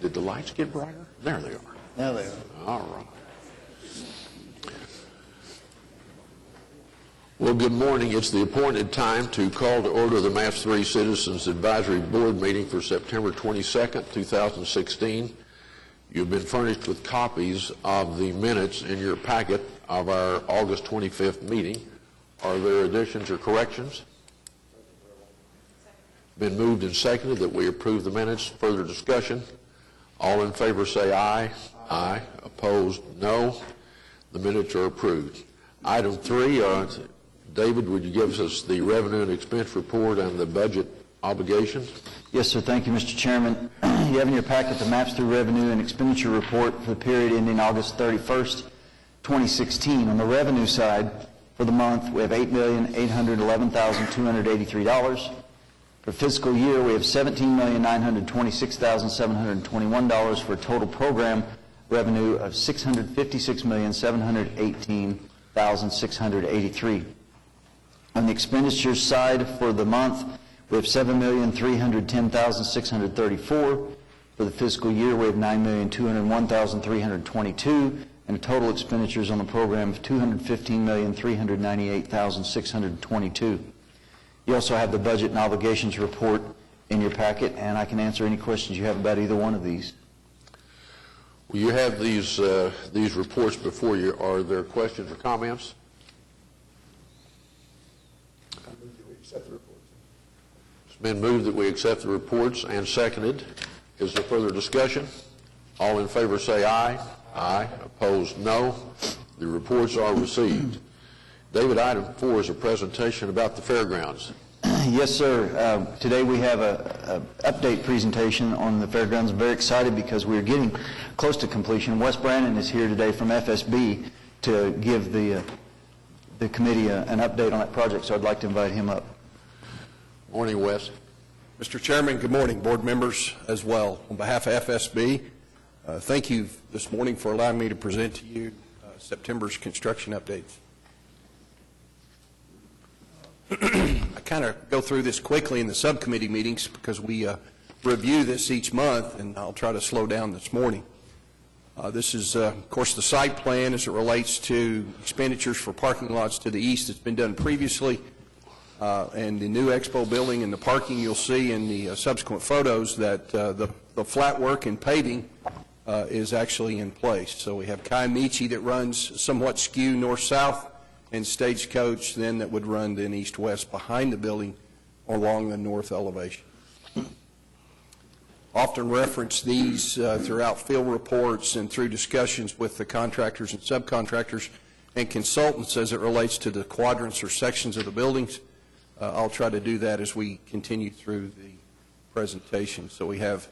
Did the lights get brighter? There they are. There they are. All right. Well, good morning. It's the appointed time to call to order the MAPS 3 Citizens Advisory Board meeting for September 22nd, 2016. You've been furnished with copies of the minutes in your packet of our August 25th meeting. Are there additions or corrections? Been moved and seconded that we approve the minutes. Further discussion? All in favor say aye. Aye. Opposed, no. The minutes are approved. Item 3, David, would you give us the revenue and expense report and the budget obligations? Yes, sir. Thank you, Mr. Chairman. You have in your packet the MAPS 3 revenue and expenditure report for the period ending August 31st, 2016. On the revenue side, for the month, we have $8,811,283. For fiscal year, we have $17,926,721 for a total program revenue of $656,718,683. On the expenditures side for the month, we have $7,310,634. For the fiscal year, we have $9,201,322, and total expenditures on the program of $215,398,622. You also have the budget and obligations report in your packet, and I can answer any questions you have about either one of these. Well, you have these reports before you. Are there questions or comments? It's been moved that we accept the reports and seconded. Is there further discussion? All in favor say aye. Aye. Opposed, no. The reports are received. David, item 4 is a presentation about the fairgrounds. Yes, sir. Today we have an update presentation on the fairgrounds. I'm very excited because we're getting close to completion. Wes Brannon is here today from FSB to give the committee an update on that project, so I'd like to invite him up. Morning, Wes. Mr. Chairman, good morning, board members as well. On behalf of FSB, thank you this morning for allowing me to present to you September's construction updates. I kind of go through this quickly in the subcommittee meetings because we review this each month, and I'll try to slow down this morning. This is, of course, the site plan as it relates to expenditures for parking lots to the east. It's been done previously, and the new expo building and the parking, you'll see in the subsequent photos that the flat work and paving is actually in place. So we have Kiamichi that runs somewhat skew north-south, and Stagecoach then that would run then east-west behind the building along the north elevation. Often reference these throughout field reports and through discussions with the contractors and subcontractors and consultants as it relates to the quadrants or sections of the buildings. I'll try to do that as we continue through the presentation. So we have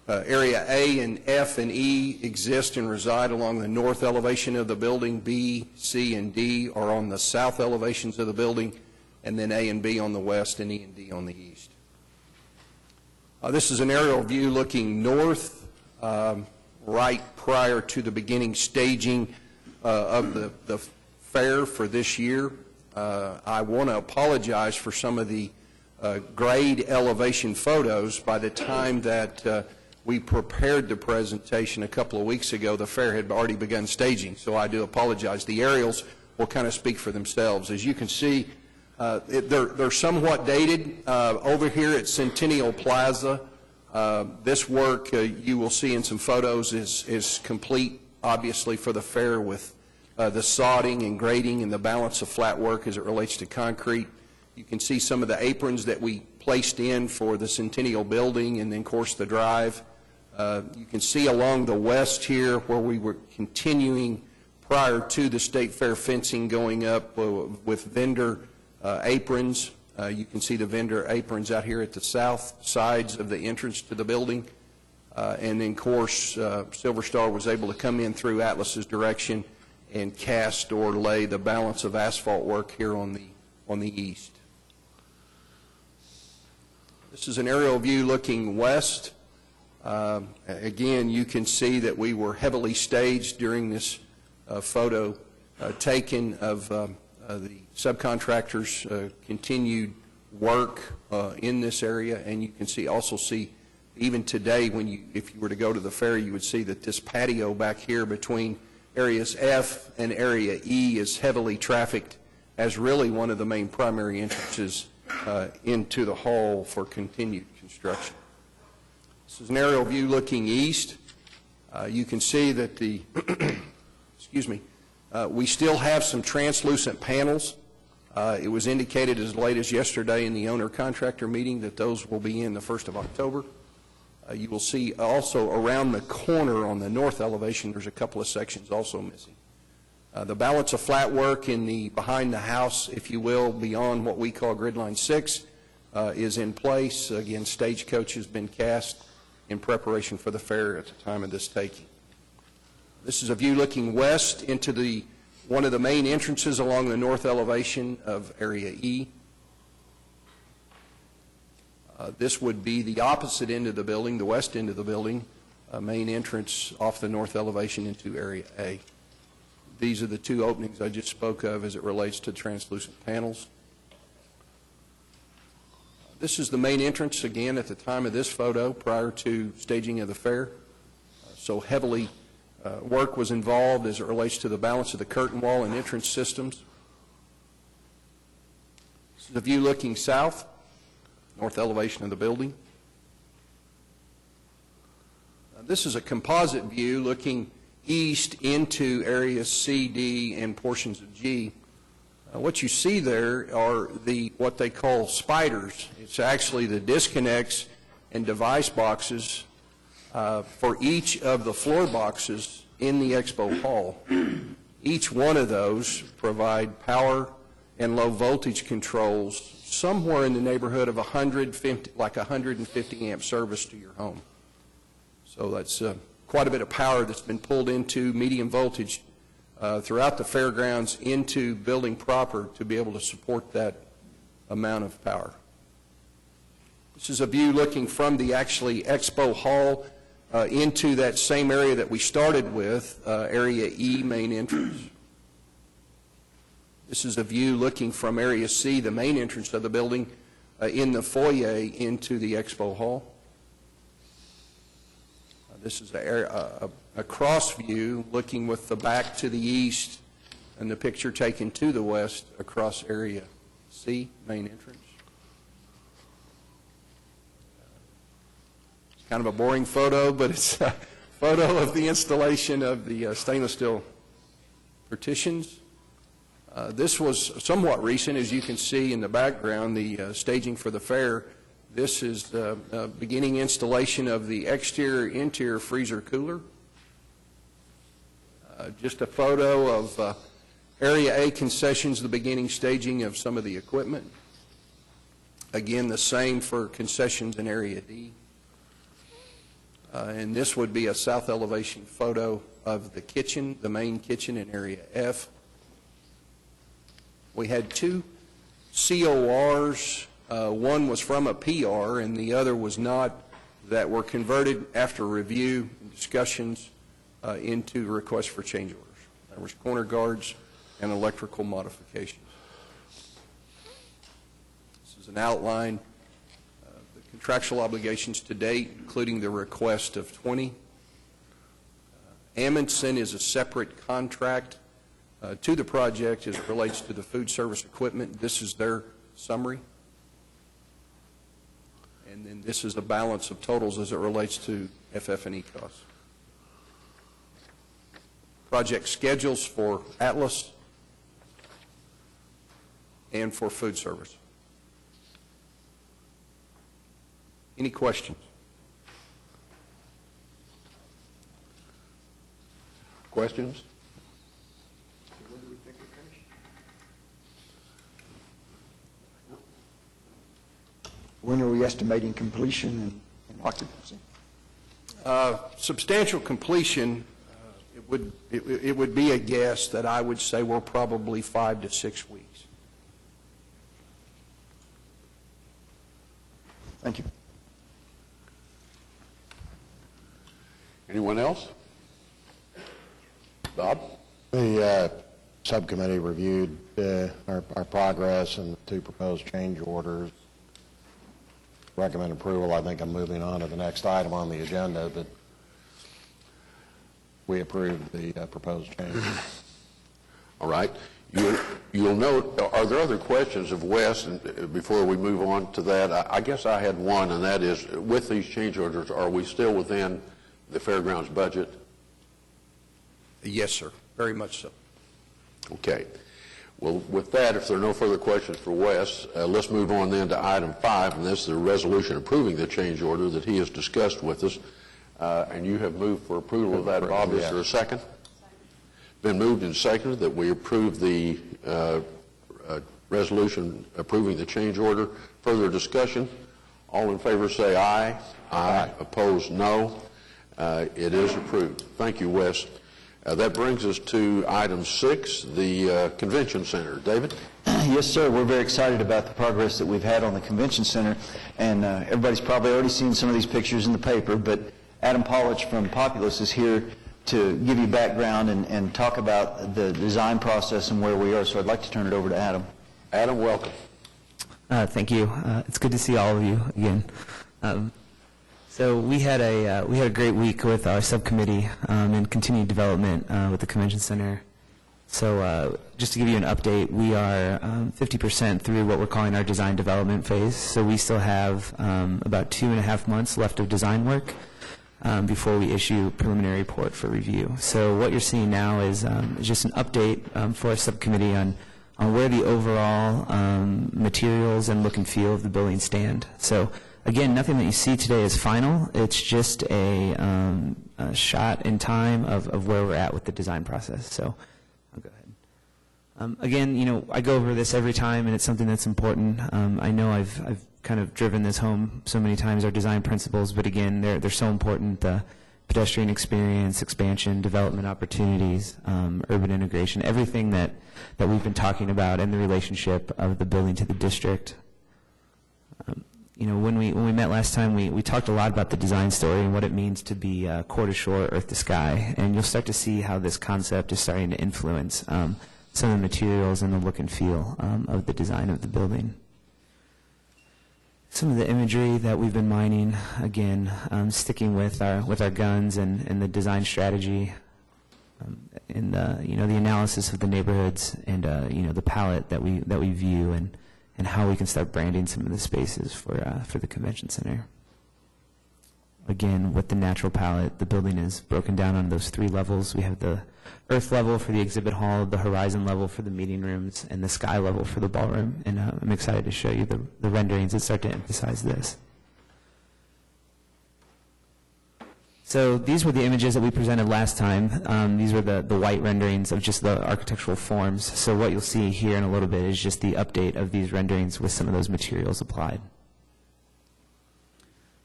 area A and F and E exist and reside along the north elevation of the building. B, C, and D are on the south elevations of the building, and then A and B on the west and E and D on the east. This is an aerial view looking north, right prior to the beginning staging of the fair for this year. I want to apologize for some of the grade elevation photos. By the time that we prepared the presentation a couple of weeks ago, the fair had already begun staging, so I do apologize. The aerials will kind of speak for themselves. As you can see, they're somewhat dated. Over here at Centennial Plaza, this work you will see in some photos is complete, obviously, for the fair with the sodding and grading and the balance of flat work as it relates to concrete. You can see some of the aprons that we placed in for the Centennial building and then, of course, the drive. You can see along the west here where we were continuing prior to the State Fair fencing going up with vendor aprons. You can see the vendor aprons out here at the south sides of the entrance to the building. And then, of course, Silver Star was able to come in through Atlas's direction and cast or lay the balance of asphalt work here on the east. This is an aerial view looking west. Again, you can see that we were heavily staged during this photo taken of the subcontractors' continued work in this area, and you can also see Even today, if you were to go to the fair, you would see that this patio back here between areas F and area E is heavily trafficked as really one of the main primary entrances into the hall for continued construction. This is an aerial view looking east. You can see that the, excuse me, we still have some translucent panels. It was indicated as late as yesterday in the owner-contractor meeting that those will be in the 1st of October. You will see also around the corner on the north elevation, there's a couple of sections also missing. The balance of flat work in the behind the house, if you will, beyond what we call grid line 6, is in place. Again, stagecoach has been cast in preparation for the fair at the time of this taking. This is a view looking west into one of the main entrances along the north elevation of area E. This would be the opposite end of the building, the west end of the building, main entrance off the north elevation into area A. These are the two openings I just spoke of as it relates to translucent panels. This is the main entrance, again, at the time of this photo, prior to staging of the fair. So heavily work was involved as it relates to the balance of the curtain wall and entrance systems. This is a view looking south, north elevation of the building. This is a composite view looking east into areas C, D, and portions of G. What you see there are what they call spiders. It's actually the disconnects and device boxes for each of the floor boxes in the expo hall. Each one of those provide power and low voltage controls somewhere in the neighborhood of 150 amp service to your home. So that's quite a bit of power that's been pulled into medium voltage throughout the fairgrounds into building proper to be able to support that amount of power. This is a view looking from the actually expo hall into that same area that we started with, area E, main entrance. This is a view looking from area C, the main entrance of the building, in the foyer into the expo hall. This is a cross view looking with the back to the east and the picture taken to the west across area C, main entrance. It's kind of a boring photo, but it's a photo of the installation of the stainless steel partitions. This was somewhat recent, as you can see in the background, the staging for the fair. This is the beginning installation of the exterior-interior freezer cooler. Just a photo of Area A concessions, the beginning staging of some of the equipment. Again, the same for concessions in Area D. And this would be a south elevation photo of the kitchen, the main kitchen in Area F. We had two CORs. One was from a PR and the other was not, that were converted after review and discussions into requests for change orders. There was corner guards and electrical modifications. This is an outline of the contractual obligations to date, including the request of 20. Amundsen is a separate contract to the project as it relates to the food service equipment. This is their summary. And then this is the balance of totals as it relates to FF&E costs. Project schedules for Atlas and for food service. Any questions? Questions? When are we estimating completion and occupancy? Substantial completion, it would be a guess that I would say we're probably 5 to 6 weeks. Thank you. Anyone else? Bob? The subcommittee reviewed our progress and the two proposed change orders. recommend approval. I think I'm moving on to the next item on the agenda, but we approve the proposed change. All right. You'll note, are there other questions of Wes before we move on to that? I guess I had one, and that is, with these change orders, are we still within the fairgrounds budget? Yes, sir, very much so. Okay. Well, with that, if there are no further questions for Wes, let's move on then to item 5, and this is the resolution approving the change order that he has discussed with us. And you have moved for approval of that, Bob. Is there a second? Been moved and seconded that we approve the resolution approving the change order. Further discussion? All in favor say aye. Aye. Opposed, no. It is approved. Thank you, Wes. That brings us to item 6, the convention center. David? Yes, sir. We're very excited about the progress that we've had on the convention center, and everybody's probably already seen some of these pictures in the paper, but Adam Pollich from Populous is here to give you background and talk about the design process and where we are. So I'd like to turn it over to Adam. Adam, welcome. Thank you. It's good to see all of you again. So we had a great week with our subcommittee in continued development with the convention center. So just to give you an update, we are 50% through what we're calling our design development phase. So we still have about 2.5 months left of design work before we issue a preliminary report for review. So what you're seeing now is just an update for our subcommittee on where the overall materials and look and feel of the building stand. So again, nothing that you see today is final. It's just a shot in time of where we're at with the design process. So I'll go ahead. Again, you know, I go over this every time, and it's something that's important. I know I've kind of driven this home so many times, our design principles, but again, they're so important. The pedestrian experience, expansion, development opportunities, urban integration, everything that we've been talking about, and the relationship of the building to the district. You know, when we met last time, we talked a lot about the design story and what it means to be core to shore, earth to sky, and you'll start to see how this concept is starting to influence some of the materials and the look and feel of the design of the building. Some of the imagery that we've been mining, again, sticking with our guns and the design strategy, and you know, the analysis of the neighborhoods, and you know, the palette that we view, and how we can start branding some of the spaces for the convention center. Again, with the natural palette, the building is broken down on those 3 levels. We have the earth level for the exhibit hall, the horizon level for the meeting rooms, and the sky level for the ballroom. And I'm excited to show you the renderings that start to emphasize this. So these were the images that we presented last time. These were the white renderings of just the architectural forms. So what you'll see here in a little bit is just the update of these renderings with some of those materials applied.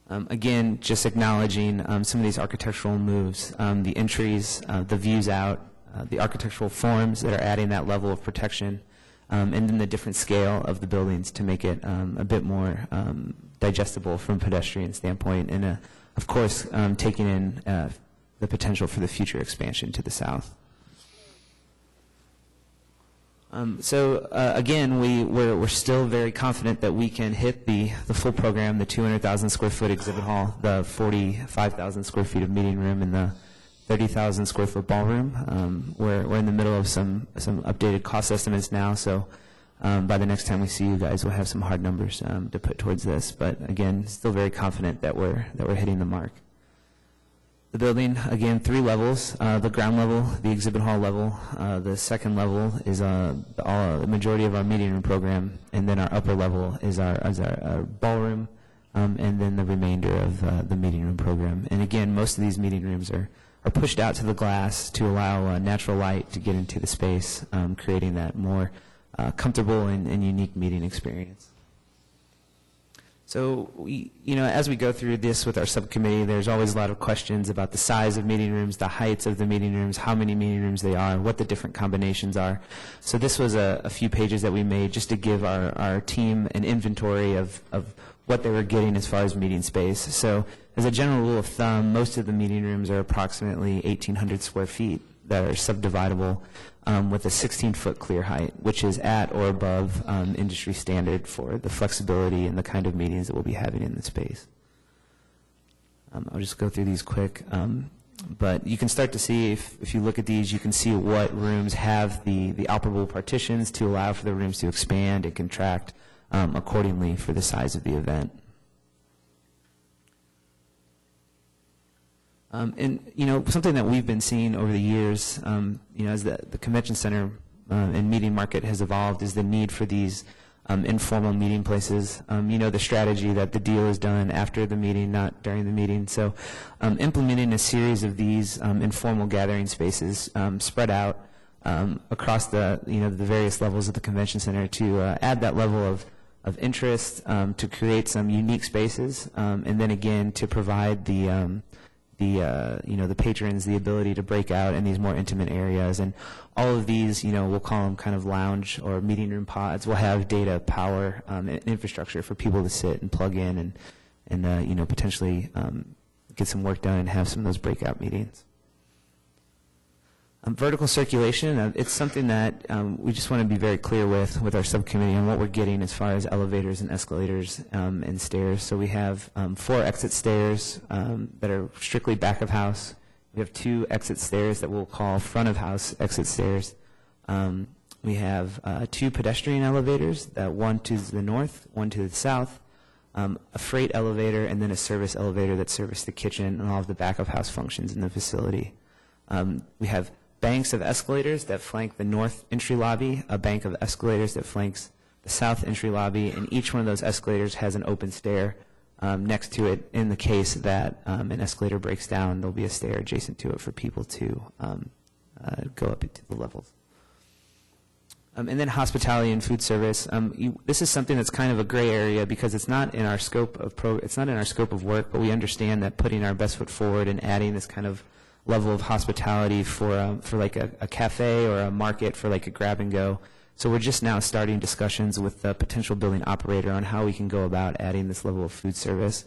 Again, just acknowledging some of these architectural moves, the entries, the views out, the architectural forms that are adding that level of protection, and then the different scale of the buildings to make it a bit more digestible from a pedestrian standpoint, and of course, taking in the potential for the future expansion to the south. Again, we're still very confident that we can hit the full program, the 200,000 square foot exhibit hall, the 45,000 square feet of meeting room, and the 30,000 square foot ballroom. We're in the middle of some updated cost estimates now, so by the next time we see you guys, we'll have some hard numbers to put towards this. But again, still very confident that we're hitting the mark. The building, again, 3 levels. The ground level, the exhibit hall level. The second level is the majority of our meeting room program, and then our upper level is our ballroom, and then the remainder of the meeting room program. And again, most of these meeting rooms are pushed out to the glass to allow natural light to get into the space, creating that more comfortable and unique meeting experience. So, as we go through this with our subcommittee, there's always a lot of questions about the size of meeting rooms, the heights of the meeting rooms, how many meeting rooms they are, what the different combinations are. So this was a few pages that we made just to give our team an inventory of what they were getting as far as meeting space. So as a general rule of thumb, most of the meeting rooms are approximately 1,800 square feet that are subdividable with a 16-foot clear height, which is at or above industry standard for the flexibility and the kind of meetings that we'll be having in the space. I'll just go through these quick. But you can start to see, if you look at these, you can see what rooms have the operable partitions to allow for the rooms to expand and contract accordingly for the size of the event. And, something that we've been seeing over the years, as the convention center and meeting market has evolved, is the need for these informal meeting places. The strategy that the deal is done after the meeting, not during the meeting. So implementing a series of these informal gathering spaces spread out across the various levels of the convention center to add that level of interest, to create some unique spaces, and then again to provide the patrons the ability to break out in these more intimate areas. And all of these, we'll call them kind of lounge or meeting room pods, will have data, power, and infrastructure for people to sit and plug in and potentially get some work done and have some of those breakout meetings. Vertical circulation, it's something that we just want to be very clear with our subcommittee on what we're getting as far as elevators and escalators and stairs. So we have 4 exit stairs that are strictly back of house. We have 2 exit stairs that we'll call front of house exit stairs. We have 2 pedestrian elevators, one to the north, one to the south, a freight elevator, and then a service elevator that service the kitchen and all of the back of house functions in the facility. We have banks of escalators that flank the north entry lobby, a bank of escalators that flanks the south entry lobby, and each one of those escalators has an open stair next to it. In the case that an escalator breaks down, there'll be a stair adjacent to it for people to go up into the levels. And then hospitality and food service. This is something that's kind of a gray area because it's not in our scope of work, but we understand that putting our best foot forward and adding this kind of level of hospitality for like a cafe or a market for like a grab and go. So we're just now starting discussions with the potential building operator on how we can go about adding this level of food service.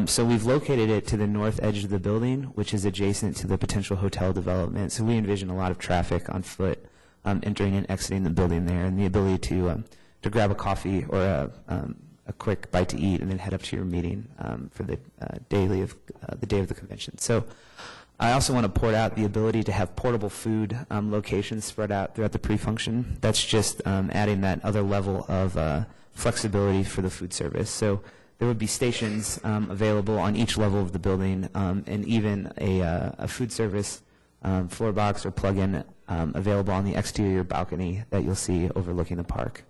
So we've located it to the north edge of the building, which is adjacent to the potential hotel development. So we envision a lot of traffic on foot entering and exiting the building there, and the ability to grab a coffee or a quick bite to eat and then head up to your meeting for the day of the convention. So I also want to port out the ability to have portable food locations spread out throughout the pre-function. That's just adding that other level of flexibility for the food service. So there would be stations available on each level of the building, and even a food service floor box or plug-in available on the exterior balcony that you'll see overlooking the park.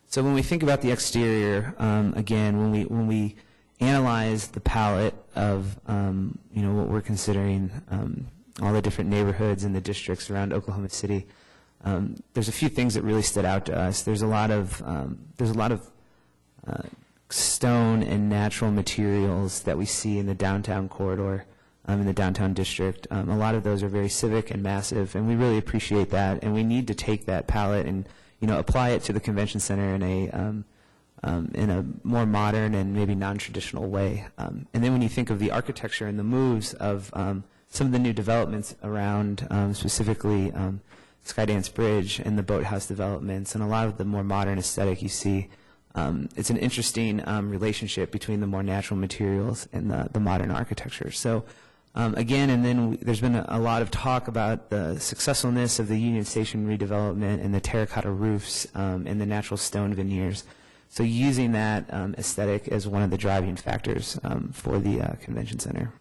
So when we think about the exterior, again, when we analyze the palette of what we're considering, all the different neighborhoods and the districts around Oklahoma City, there's a few things that really stood out to us. There's a lot of stone and natural materials that we see in the downtown corridor, in the downtown district. A lot of those are very civic and massive, and we really appreciate that. And we need to take that palette and apply it to the convention center in a more modern and maybe non-traditional way. And then when you think of the architecture and the moves of some of the new developments around, specifically Skydance Bridge and the boathouse developments and a lot of the more modern aesthetic you see, it's an interesting relationship between the more natural materials and the modern architecture. So again, and then there's been a lot of talk about the successfulness of the Union Station redevelopment and the terracotta roofs and the natural stone veneers. So using that aesthetic as one of the driving factors for the convention center.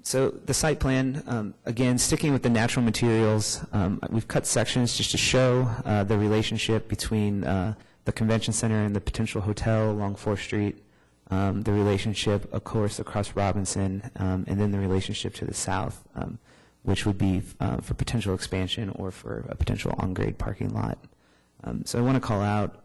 So the site plan, again, sticking with the natural materials, we've cut sections just to show the relationship between the convention center and the potential hotel along 4th Street, the relationship, of course, across Robinson, and then the relationship to the south, which would be for potential expansion or for a potential on-grade parking lot. So I want to call out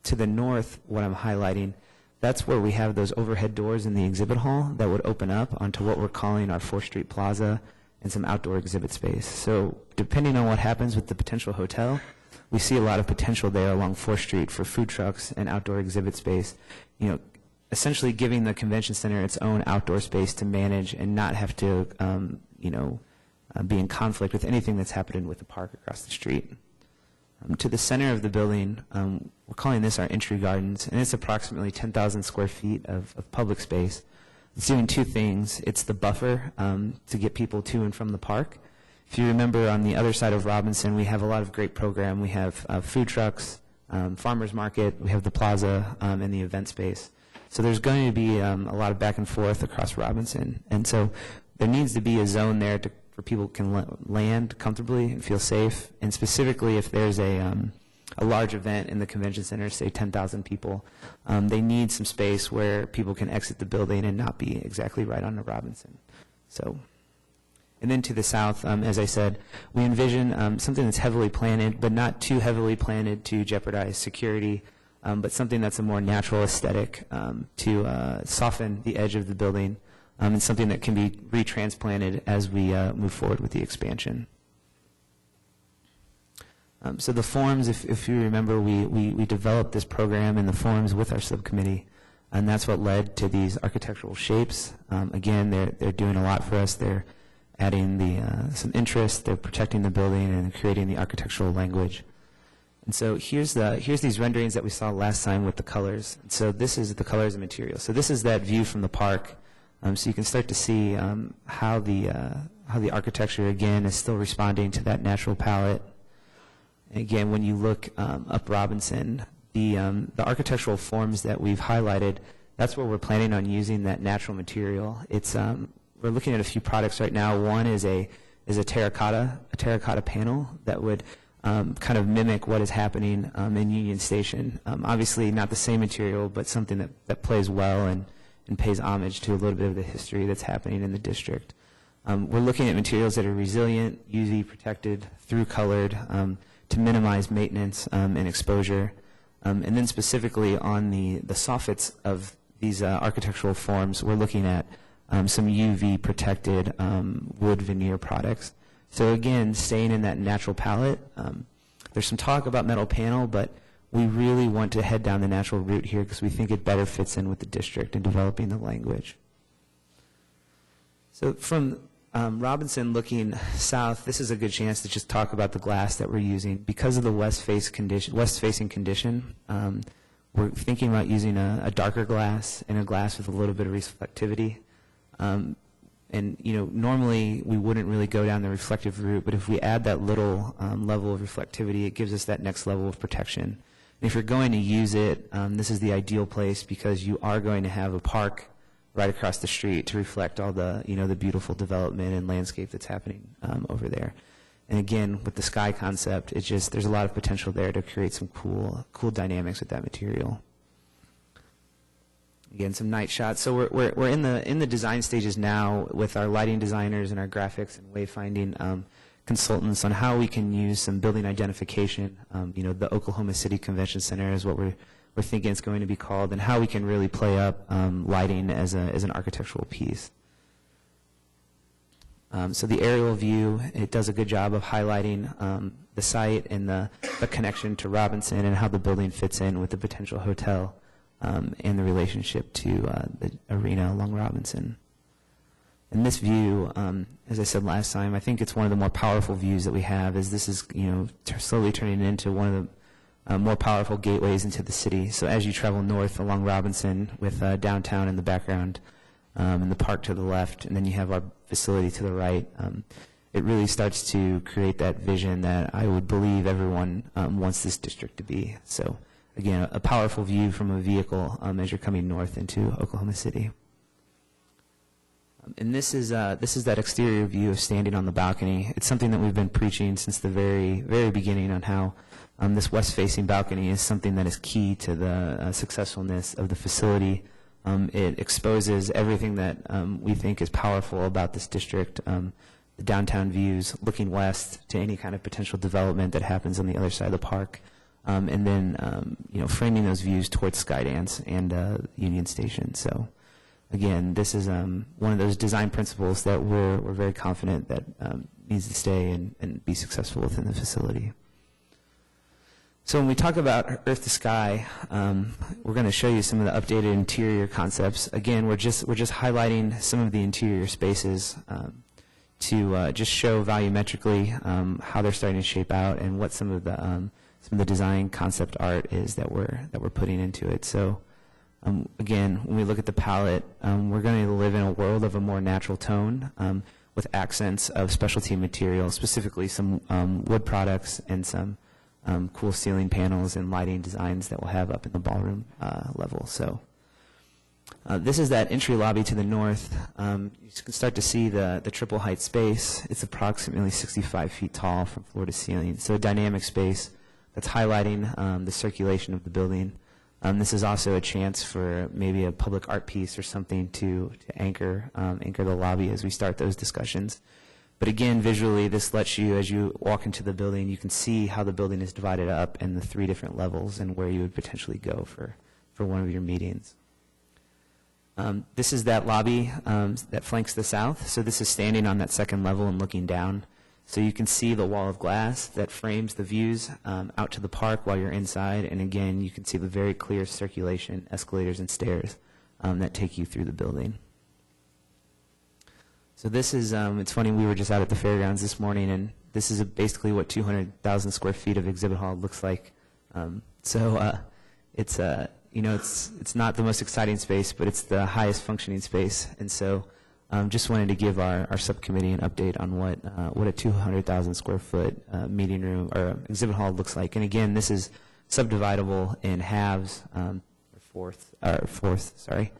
to the north what I'm highlighting. That's where we have those overhead doors in the exhibit hall that would open up onto what we're calling our 4th Street Plaza and some outdoor exhibit space. So depending on what happens with the potential hotel, we see a lot of potential there along 4th Street for food trucks and outdoor exhibit space, essentially giving the convention center its own outdoor space to manage and not have to, be in conflict with anything that's happening with the park across the street. To the center of the building, we're calling this our entry gardens, and it's approximately 10,000 square feet of public space. It's doing two things. It's the buffer to get people to and from the park. If you remember, on the other side of Robinson, we have a lot of great program. We have food trucks, farmers market, we have the plaza, and the event space. So there's going to be a lot of back and forth across Robinson. And so there needs to be a zone there where people can land comfortably and feel safe. And specifically, if there's a large event in the convention center, say 10,000 people, they need some space where people can exit the building and not be exactly right onto Robinson. So, and then to the south, as I said, we envision something that's heavily planted, but not too heavily planted to jeopardize security, but something that's a more natural aesthetic to soften the edge of the building, and something that can be retransplanted as we move forward with the expansion. So the forms, if you remember, we developed this program in the forms with our subcommittee, and that's what led to these architectural shapes. Again, they're doing a lot for us. They're adding some interest, they're protecting the building, and creating the architectural language. And so here's these renderings that we saw last time with the colors. And so this is the colors and materials. So this is that view from the park. So you can start to see how the architecture, again, is still responding to that natural palette. And again, when you look up Robinson, the architectural forms that we've highlighted, that's where we're planning on using that natural material. It's we're looking at a few products right now. One is a terracotta panel that would kind of mimic what is happening in Union Station. Obviously not the same material, but something that plays well and pays homage to a little bit of the history that's happening in the district. We're looking at materials that are resilient, UV protected, through colored, to minimize maintenance and exposure. And then specifically on the soffits of these architectural forms, we're looking at some UV protected wood veneer products. So again, staying in that natural palette. There's some talk about metal panel, but we really want to head down the natural route here because we think it better fits in with the district and developing the language. So from Robinson looking south, this is a good chance to just talk about the glass that we're using. Because of the west-facing condition, we're thinking about using a darker glass and a glass with a little bit of reflectivity. And normally we wouldn't really go down the reflective route, but if we add that little level of reflectivity, it gives us that next level of protection. And if you're going to use it, this is the ideal place because you are going to have a park right across the street to reflect all the the beautiful development and landscape that's happening over there. And again, with the sky concept, there's a lot of potential there to create some cool dynamics with that material. Again, some night shots. So we're in the design stages now with our lighting designers and our graphics and wayfinding consultants on how we can use some building identification. The Oklahoma City Convention Center is what we're thinking it's going to be called, and how we can really play up lighting as an architectural piece. So the aerial view, it does a good job of highlighting the site and the connection to Robinson and how the building fits in with the potential hotel. And the relationship to the arena along Robinson. And this view, as I said last time, I think it's one of the more powerful views that we have, as this is slowly turning into one of the more powerful gateways into the city. So as you travel north along Robinson with downtown in the background and the park to the left, and then you have our facility to the right, it really starts to create that vision that I would believe everyone wants this district to be. So. Again, a powerful view from a vehicle as you're coming north into Oklahoma City. And this is that exterior view of standing on the balcony. It's something that we've been preaching since the very, very beginning on how this west-facing balcony is something that is key to the successfulness of the facility. It exposes everything that we think is powerful about this district, the downtown views, looking west to any kind of potential development that happens on the other side of the park. And then, framing those views towards Skydance and Union Station. So, again, this is one of those design principles that we're very confident that needs to stay and be successful within the facility. So when we talk about Earth to Sky, we're going to show you some of the updated interior concepts. Again, we're just highlighting some of the interior spaces. to just show volumetrically how they're starting to shape out and what some of the design concept art is that we're putting into it. So again, when we look at the palette, we're going to live in a world of a more natural tone with accents of specialty materials, specifically some wood products and some cool ceiling panels and lighting designs that we'll have up in the ballroom level. So this is that entry lobby to the north. You can start to see the triple height space. It's approximately 65 feet tall from floor to ceiling. So a dynamic space that's highlighting the circulation of the building. This is also a chance for maybe a public art piece or something to anchor the lobby as we start those discussions. But again, visually, this lets you, as you walk into the building, you can see how the building is divided up in the 3 different levels and where you would potentially go for one of your meetings. This is that lobby that flanks the south. So this is standing on that second level and looking down. So you can see the wall of glass that frames the views out to the park while you're inside. And again, you can see the very clear circulation, escalators and stairs that take you through the building. So this is, it's funny, we were just out at the fairgrounds this morning, and this is basically what 200,000 square feet of exhibit hall looks like. It's it's not the most exciting space, but it's the highest functioning space. And so just wanted to give our subcommittee an update on what a 200,000 square foot meeting room or exhibit hall looks like. And again, this is subdividable in halves, fourth, sorry.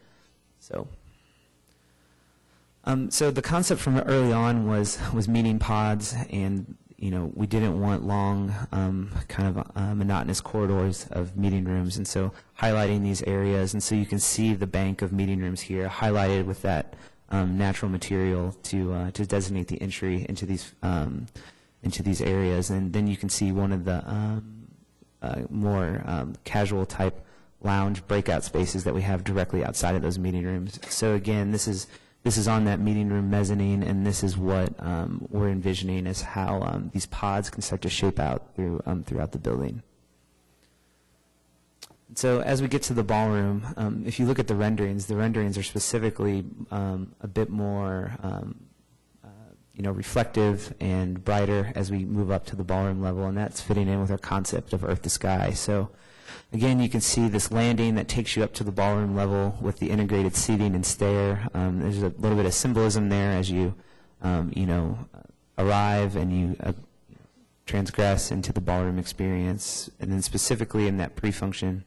So the concept from early on was meeting pods, and we didn't want long, monotonous corridors of meeting rooms, and so highlighting these areas, and so you can see the bank of meeting rooms here highlighted with that natural material to designate the entry into these areas, and then you can see one of the more casual type lounge breakout spaces that we have directly outside of those meeting rooms. So again, this is on that meeting room mezzanine, and this is what we're envisioning as how these pods can start to shape out throughout the building. So as we get to the ballroom, if you look at the renderings are specifically a bit more reflective and brighter as we move up to the ballroom level, and that's fitting in with our concept of earth to sky. So again, you can see this landing that takes you up to the ballroom level with the integrated seating and stair. There's a little bit of symbolism there as you, arrive and you transgress into the ballroom experience. And then specifically in that pre-function,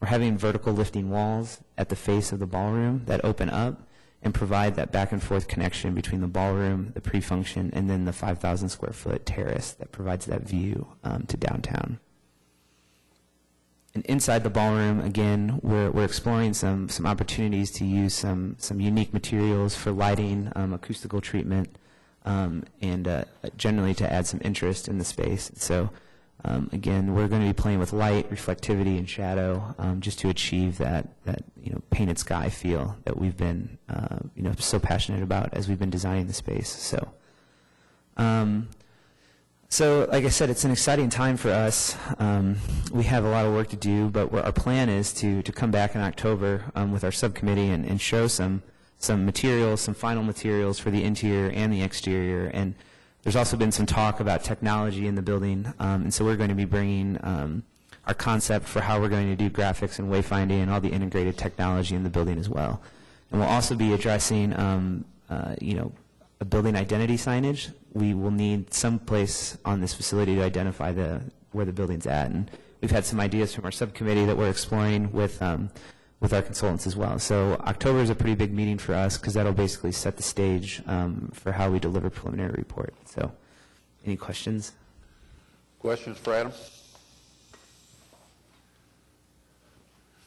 we're having vertical lifting walls at the face of the ballroom that open up and provide that back and forth connection between the ballroom, the pre-function, and then the 5,000 square foot terrace that provides that view to downtown. And inside the ballroom, again, we're exploring some opportunities to use some unique materials for lighting, acoustical treatment, and generally to add some interest in the space. So again, we're going to be playing with light, reflectivity, and shadow just to achieve that painted sky feel that we've been so passionate about as we've been designing the space. So like I said, it's an exciting time for us. We have a lot of work to do, but our plan is to come back in October with our subcommittee and show some materials, some final materials for the interior and the exterior. And there's also been some talk about technology in the building, and so we're going to be bringing our concept for how we're going to do graphics and wayfinding and all the integrated technology in the building as well. And we'll also be addressing, a building identity signage. We will need some place on this facility to identify where the building's at, and we've had some ideas from our subcommittee that we're exploring with our consultants as well. So October is a pretty big meeting for us because that'll basically set the stage for how we deliver preliminary report. So, any questions? Questions for Adam?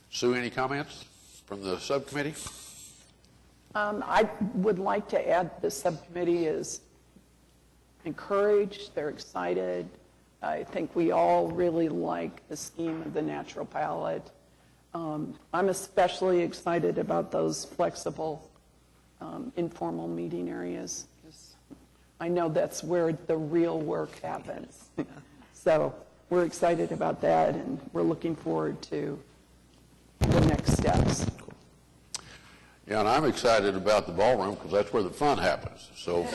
Sue, any comments from the subcommittee? I would like to add the subcommittee is encouraged, they're excited. I think we all really like the scheme of the natural palette. I'm especially excited about those flexible, informal meeting areas, because I know that's where the real work happens. So we're excited about that, and we're looking forward to the next steps. Yeah, and I'm excited about the ballroom because that's where the fun happens. So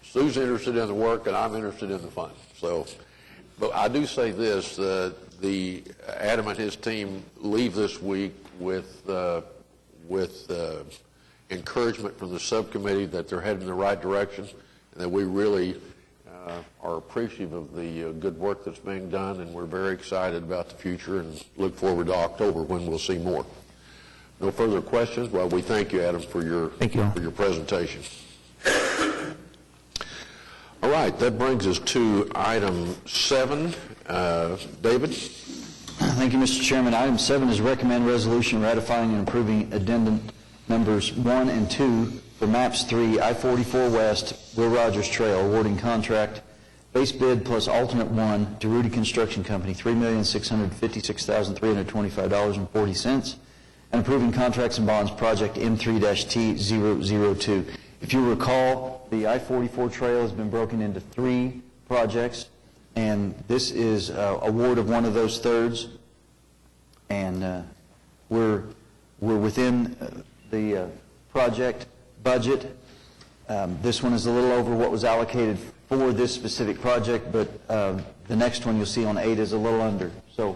Sue's interested in the work and I'm interested in the fun. So, but I do say this, the Adam and his team leave this week with encouragement from the subcommittee that they're heading in the right direction and that we really are appreciative of the good work that's being done, and we're very excited about the future and look forward to October when we'll see more. No further questions? Well, we thank you, Adam, for your presentation. All right, that brings us to item 7. David? Thank you, Mr. Chairman. Item 7 is recommend resolution ratifying and approving addendum numbers 1 and 2 for MAPS 3 I-44 West Will Rogers Trail, awarding contract base bid plus alternate 1 to Rudy Construction Company, $3,656,325.40, and approving contracts and bonds project M3-T002. If you recall, the I-44 trail has been broken into 3 projects, and this is award of one of those thirds, and we're within the project budget. This one is a little over what was allocated for this specific project, but the next one you'll see on 8 is a little under. So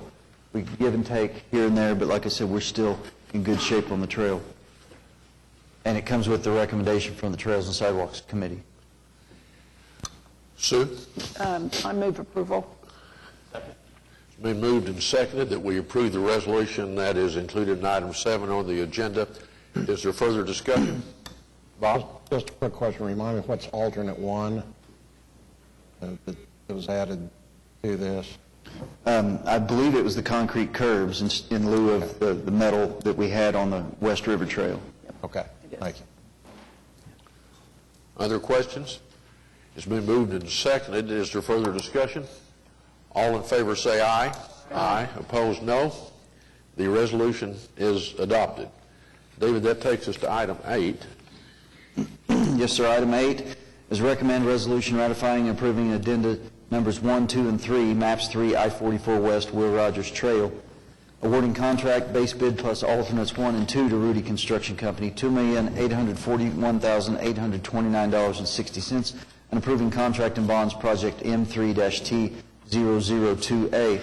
we give and take here and there, but like I said, we're still in good shape on the trail. And it comes with the recommendation from the Trails and Sidewalks Committee. Sue? I move approval. It's been moved and seconded that we approve the resolution that is included in item 7 on the agenda. Is there further discussion? Bob? Just a quick question. Remind me what's alternate 1 that was added to this? I believe it was the concrete curbs in lieu of the metal that we had on the West River Trail. Okay, thank you. Other questions? It's been moved and seconded. Is there further discussion? All in favor say aye. Aye. Opposed, no. The resolution is adopted. David, that takes us to item 8. Yes, sir. Item 8 is recommend resolution ratifying and approving addenda numbers 1, 2, and 3, MAPS 3 I-44 West Will Rogers Trail, awarding contract base bid plus alternates 1 and 2 to Rudy Construction Company, $2,841,829.60, and approving contract and bonds project M3-T002A.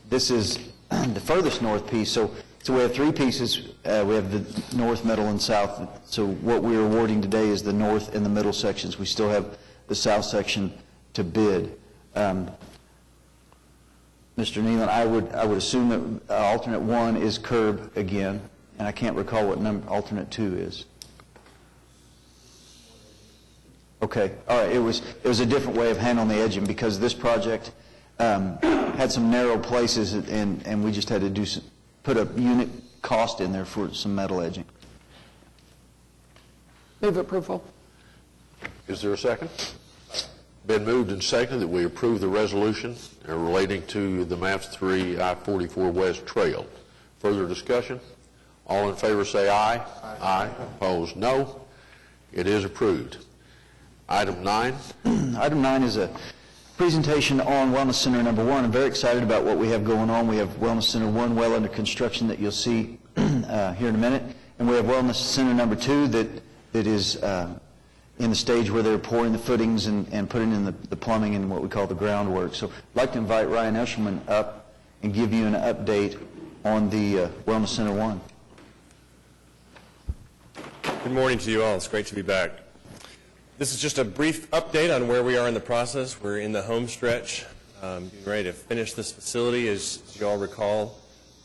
This is the furthest north piece, so we have 3 pieces. We have the north, middle, and south. So what we're awarding today is the north and the middle sections. We still have the south section to bid. Mr. Nealon, I would assume that alternate 1 is curb again, and I can't recall what number alternate 2 is. Okay, all right. It was a different way of handling the edging because this project had some narrow places, and we just had to put a unit cost in there for some metal edging. Move approval. Is there a second? Been moved and seconded that we approve the resolution relating to the MAPS 3 I-44 West Trail. Further discussion? All in favor say aye. Aye. Opposed, no. It is approved. Item 9. Item 9 is a presentation on Wellness Center number 1. I'm very excited about what we have going on. We have Wellness Center 1 well under construction that you'll see here in a minute, and we have Wellness Center number 2 that is in the stage where they're pouring the footings and putting in the plumbing and what we call the groundwork. So I'd like to invite Ryan Eshelman up and give you an update on the Wellness Center 1. Good morning to you all. It's great to be back. This is just a brief update on where we are in the process. We're in the home stretch, getting ready to finish this facility. As you all recall,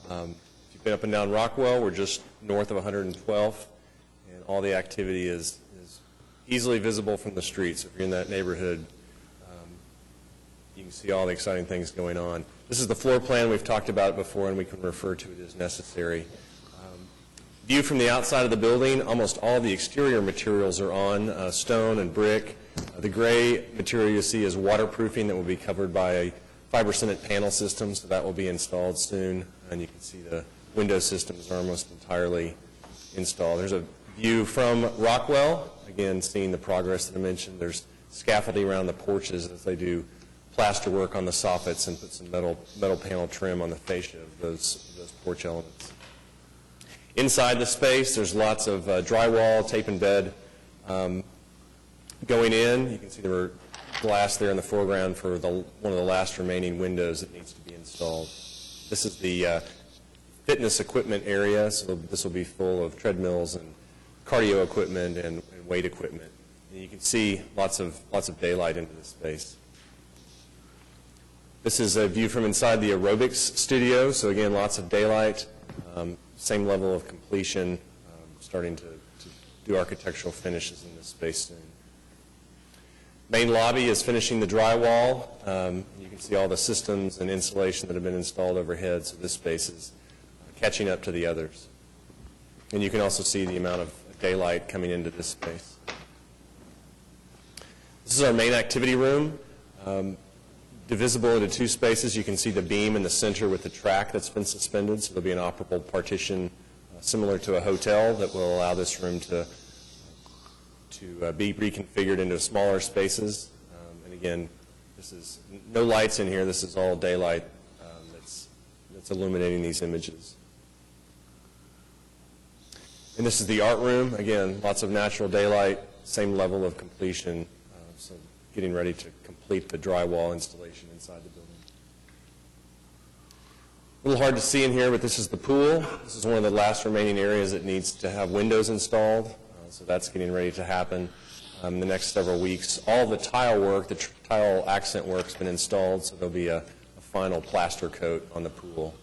if you've been up and down Rockwell, we're just north of 112th, and all the activity is easily visible from the streets. If you're in that neighborhood, you can see all the exciting things going on. This is the floor plan. We've talked about it before, and we can refer to it as necessary. View from the outside of the building, almost all the exterior materials are on, stone and brick. The gray material you see is waterproofing that will be covered by a fiber cement panel system, so that will be installed soon. And you can see the window systems are almost entirely installed. There's a view from Rockwell, again, seeing the progress that I mentioned. There's scaffolding around the porches as they do plaster work on the soffits and put some metal panel trim on the fascia of those porch elements. Inside the space, there's lots of drywall, tape and bed going in. You can see there were glass there in the foreground for one of the last remaining windows that needs to be installed. This is the fitness equipment area, so this will be full of treadmills and cardio equipment and weight equipment. And you can see lots of daylight into this space. This is a view from inside the aerobics studio, so again, lots of daylight, same level of completion, starting to do architectural finishes in this space soon. Main lobby is finishing the drywall. You can see all the systems and insulation that have been installed overhead, so this space is catching up to the others. And you can also see the amount of daylight coming into this space. This is our main activity room. Divisible into two spaces. You can see the beam in the center with the track that's been suspended, so there'll be an operable partition similar to a hotel that will allow this room to be reconfigured into smaller spaces. And again, this is no lights in here. This is all daylight that's illuminating these images. And this is the art room. Again, lots of natural daylight, same level of completion, so getting ready to complete the drywall installation inside the building. A little hard to see in here, but this is the pool. This is one of the last remaining areas that needs to have windows installed, so that's getting ready to happen in the next several weeks. All the tile work, the tile accent work has been installed, so there'll be a final plaster coat on the pool.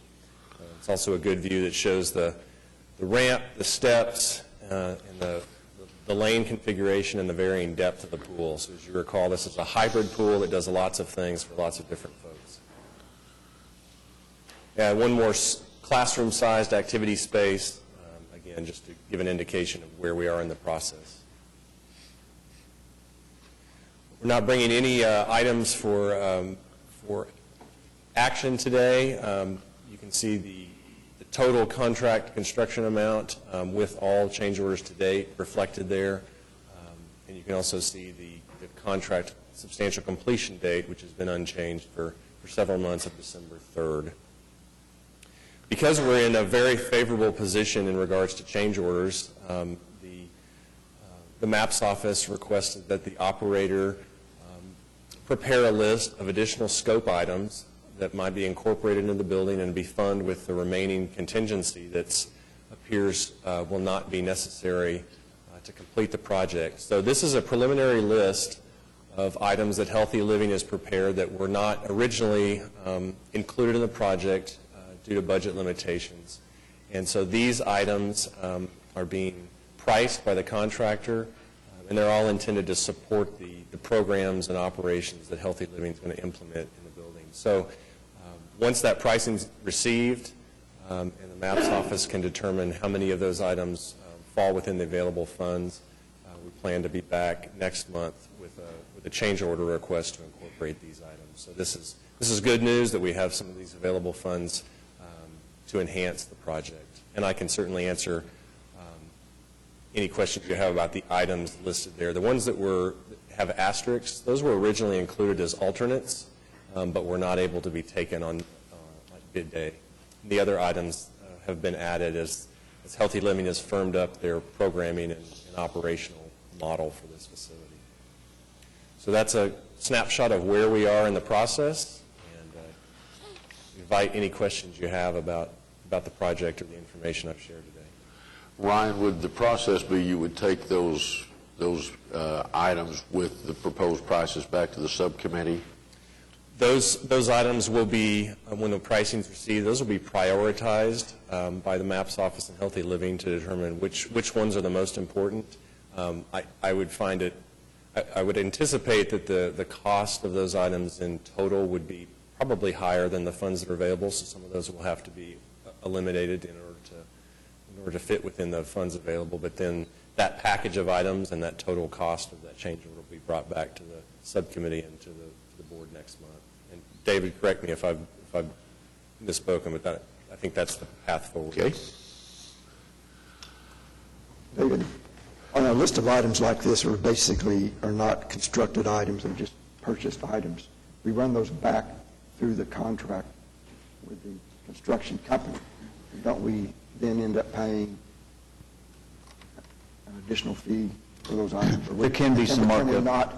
It's also a good view that shows the ramp, the steps, and the lane configuration and the varying depth of the pool. So as you recall, this is a hybrid pool that does lots of things for lots of different folks. And one more classroom-sized activity space, again, just to give an indication of where we are in the process. We're not bringing any items for action today. You can see the total contract construction amount with all change orders to date reflected there. And you can also see the contract substantial completion date, which has been unchanged for several months of December 3rd. Because we're in a very favorable position in regards to change orders, the MAPS office requested that the operator prepare a list of additional scope items that might be incorporated into the building and be funded with the remaining contingency that appears will not be necessary to complete the project. So this is a preliminary list of items that Healthy Living has prepared that were not originally included in the project due to budget limitations. And so these items are being priced by the contractor, and they're all intended to support the programs and operations that Healthy Living is going to implement in the building. So once that pricing is received and the MAPS office can determine how many of those items fall within the available funds, we plan to be back next month with a change order request to incorporate these items. So this is good news that we have some of these available funds to enhance the project. And I can certainly answer any questions you have about the items listed there. The ones that have asterisks, those were originally included as alternates, but were not able to be taken on bid day. The other items have been added as Healthy Living has firmed up their programming and operational model for this facility. So that's a snapshot of where we are in the process, and invite any questions you have about the project or the information I've shared today. Ryan, would the process be you would take those items with the proposed prices back to the subcommittee? Those items will be, when the pricing is received, those will be prioritized by the MAPS office and Healthy Living to determine which ones are the most important. I would anticipate that the cost of those items in total would be probably higher than the funds that are available, so some of those will have to be eliminated in order to fit within the funds available. But then that package of items and that total cost of that change order will be brought back to the subcommittee and to the board next month. And David, correct me if I've misspoken, but that, I think that's the path forward. Okay. David, on a list of items like this are not constructed items, they're just purchased items. We run those back through the contract with the construction company. don't we then end up paying an additional fee for those items? Or There can be some Can we markup. not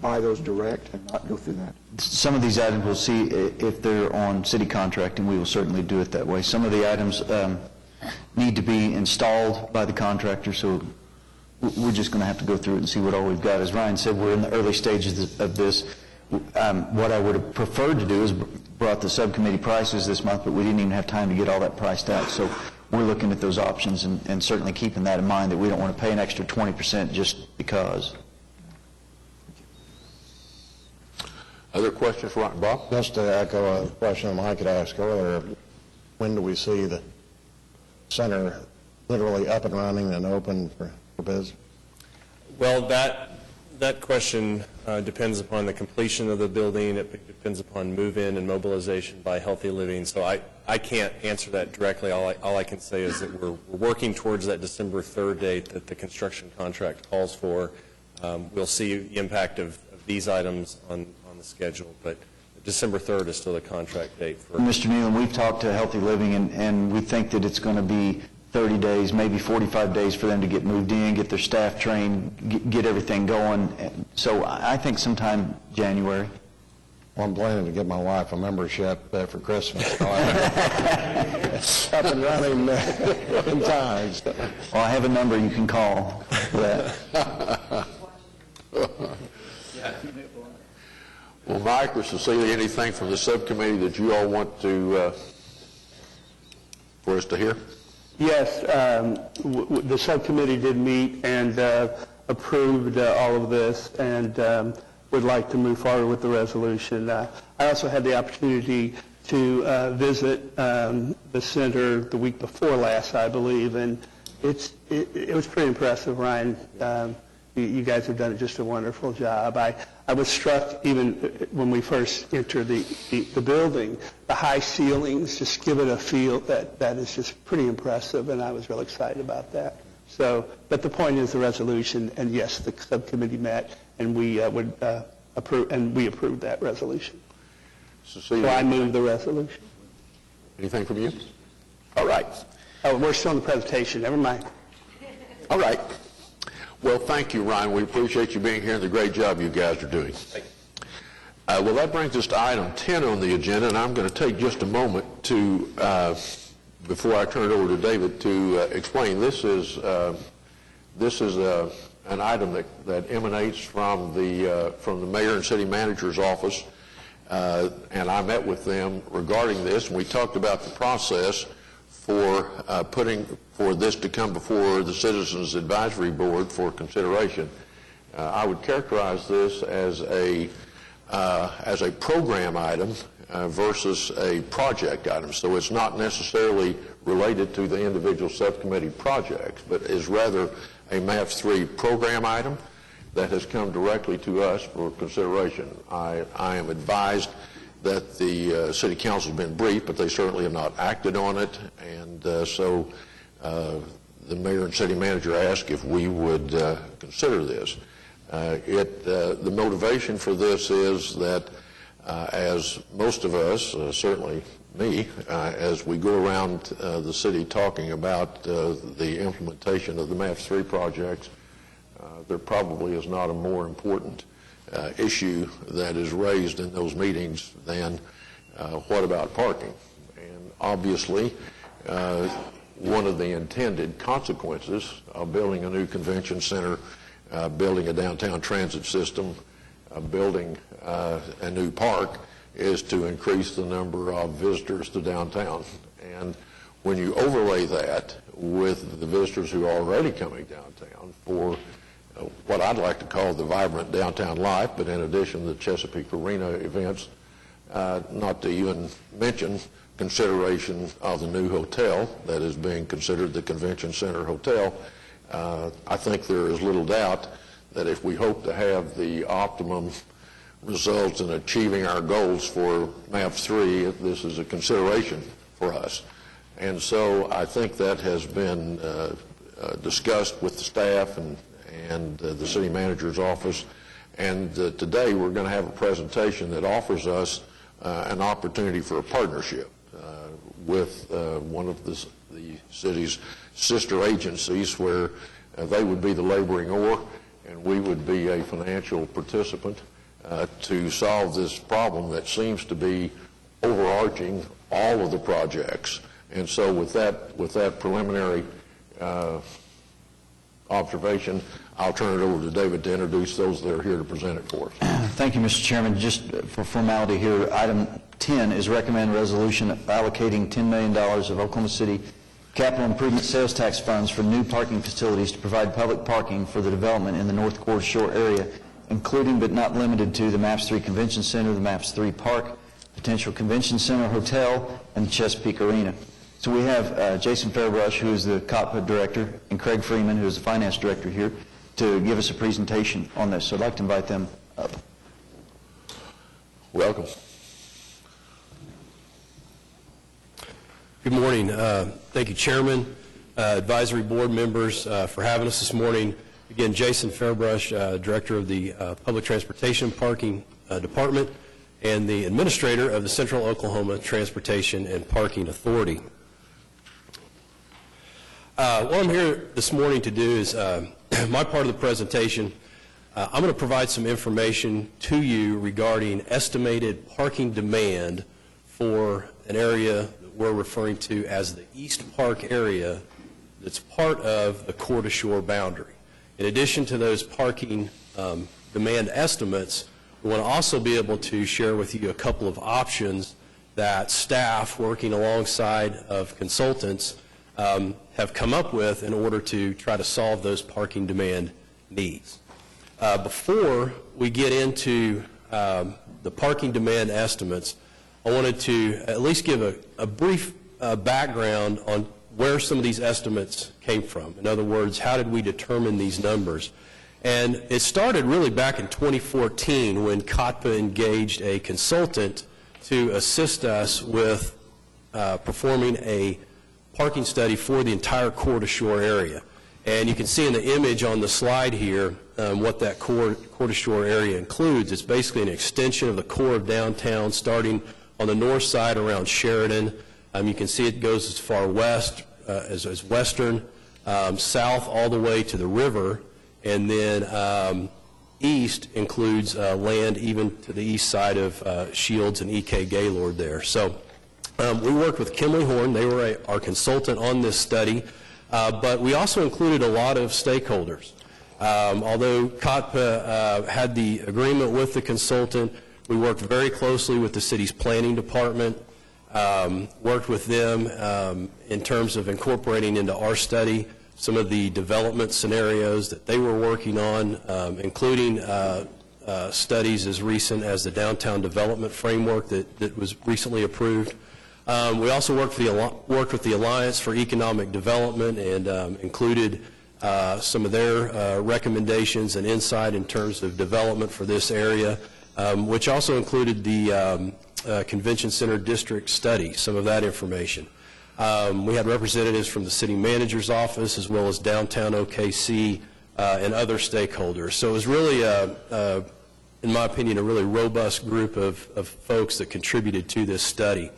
buy those direct and not go through that? Some of these items, we'll see if they're on city contract, and we will certainly do it that way. Some of the items need to be installed by the contractor, so we're just going to have to go through it and see what all we've got. As Ryan said, we're in the early stages of this. What I would have preferred to do is brought the subcommittee prices this month, but we didn't even have time to get all that priced out. So we're looking at those options and certainly keeping that in mind, that we don't want to pay an extra 20% just because. Other questions for Bob? Just to echo a question Mike had asked earlier, when do we see the center literally up and running and open for business? Well, that question depends upon the completion of the building. It depends upon move-in and mobilization by Healthy Living. So I can't answer that directly. All I can say is that we're working towards that December 3rd date that the construction contract calls for. We'll see the impact of these items on the schedule, but December 3rd is still the contract date for. Mr. Nealon, we've talked to Healthy Living, and we think that it's going to be 30 days, maybe 45 days for them to get moved in, get their staff trained, get everything going. So I think sometime January. Well, I'm planning to get my wife a membership for Christmas. So up and running in time. So. Well, I have a number you can call for that. Well, Mike or Cecilia, anything from the subcommittee that you all want to, for us to hear? Yes, the subcommittee did meet and approved all of this, and would like to move forward with the resolution. I also had the opportunity to visit the center the week before last, I believe, and it was pretty impressive, Ryan. You guys have done just a wonderful job. I was struck even when we first entered the building, the high ceilings just give it a feel that is just pretty impressive, and I was real excited about that. So, but the point is the resolution, and yes, the subcommittee met, and we would approve, and we approved that resolution. Cecilia, So I move the resolution. anything from you? All right. Oh, we're still in the presentation. Never mind. All right. Well, thank you, Ryan. We appreciate you being here and the great job you guys are doing. Well, that brings us to item 10 on the agenda, and I'm going to take just a moment to, before I turn it over to David, to explain. This is an item that emanates from the mayor and city manager's office, and I met with them regarding this, and we talked about the process for this to come before the Citizens Advisory Board for consideration. I would characterize this as a program item versus a project item. So it's not necessarily related to the individual subcommittee projects, but is rather a MAPS 3 program item that has come directly to us for consideration. I am advised that the City Council has been briefed, but they certainly have not acted on it, and so the mayor and city manager asked if we would consider this. The motivation for this is that as most of us, certainly me, as we go around the city talking about the implementation of the MAPS 3 projects, there probably is not a more important issue that is raised in those meetings than what about parking? And obviously, one of the intended consequences of building a new convention center, building a downtown transit system, building a new park is to increase the number of visitors to downtown. And when you overlay that with the visitors who are already coming downtown for what I'd like to call the vibrant downtown life, but in addition the Chesapeake Arena events, not to even mention consideration of the new hotel that is being considered the Convention Center Hotel, I think there is little doubt that if we hope to have the optimum results in achieving our goals for MAPS 3, this is a consideration for us. And so I think that has been discussed with the staff and the city manager's office. And today we're going to have a presentation that offers us an opportunity for a partnership with one of the the city's sister agencies, where they would be the laboring oar and we would be a financial participant to solve this problem that seems to be overarching all of the projects. And so with that preliminary observation, I'll turn it over to David to introduce those that are here to present it for us. Thank you, Mr. Chairman. Just for formality here, item 10 is recommend resolution allocating $10 million of Oklahoma City capital improvement sales tax funds for new parking facilities to provide public parking for the development in the North Quarter Shore area, including but not limited to the MAPS 3 Convention Center, the MAPS 3 Park, potential Convention Center Hotel, and the Chesapeake Arena. So we have Jason Fairbrush, who is the COPPA director, and Craig Freeman, who is the finance director here, to give us a presentation on this. So I'd like to invite them up. Welcome. Good morning. Thank you, Chairman, advisory board members, for having us this morning. Again, Jason Fairbrush, Director of the Public Transportation Parking Department and the Administrator of the Central Oklahoma Transportation and Parking Authority. What I'm here this morning to do is, my part of the presentation, I'm going to provide some information to you regarding estimated parking demand for an area that we're referring to as the East Park area that's part of the Core to Shore boundary. In addition to those parking demand estimates, we want to also be able to share with you a couple of options that staff working alongside of consultants have come up with in order to try to solve those parking demand needs. Before we get into the parking demand estimates, I wanted to at least give a brief background on where some of these estimates came from. In other words, how did we determine these numbers? And it started really back in 2014 when COTPA engaged a consultant to assist us with performing a parking study for the entire Core to Shore area. And you can see in the image on the slide here what that core to Shore area includes. It's basically an extension of the core of downtown, starting on the north side around Sheridan. You can see it goes as far west as Western, south all the way to the river, and then east includes land even to the east side of Shields and E.K. Gaylord there. So we worked with Kimley Horn. They were our consultant on this study, but we also included a lot of stakeholders. Although COTPA had the agreement with the consultant, we worked very closely with the city's planning department, worked with them in terms of incorporating into our study some of the development scenarios that they were working on, including studies as recent as the Downtown Development Framework that was recently approved. We also worked with the Alliance for Economic Development and included some of their recommendations and insight in terms of development for this area, which also included the Convention Center District study, some of that information. We had representatives from the city manager's office as well as downtown OKC and other stakeholders. So it was really, in my opinion, a really robust group of folks that contributed to this study.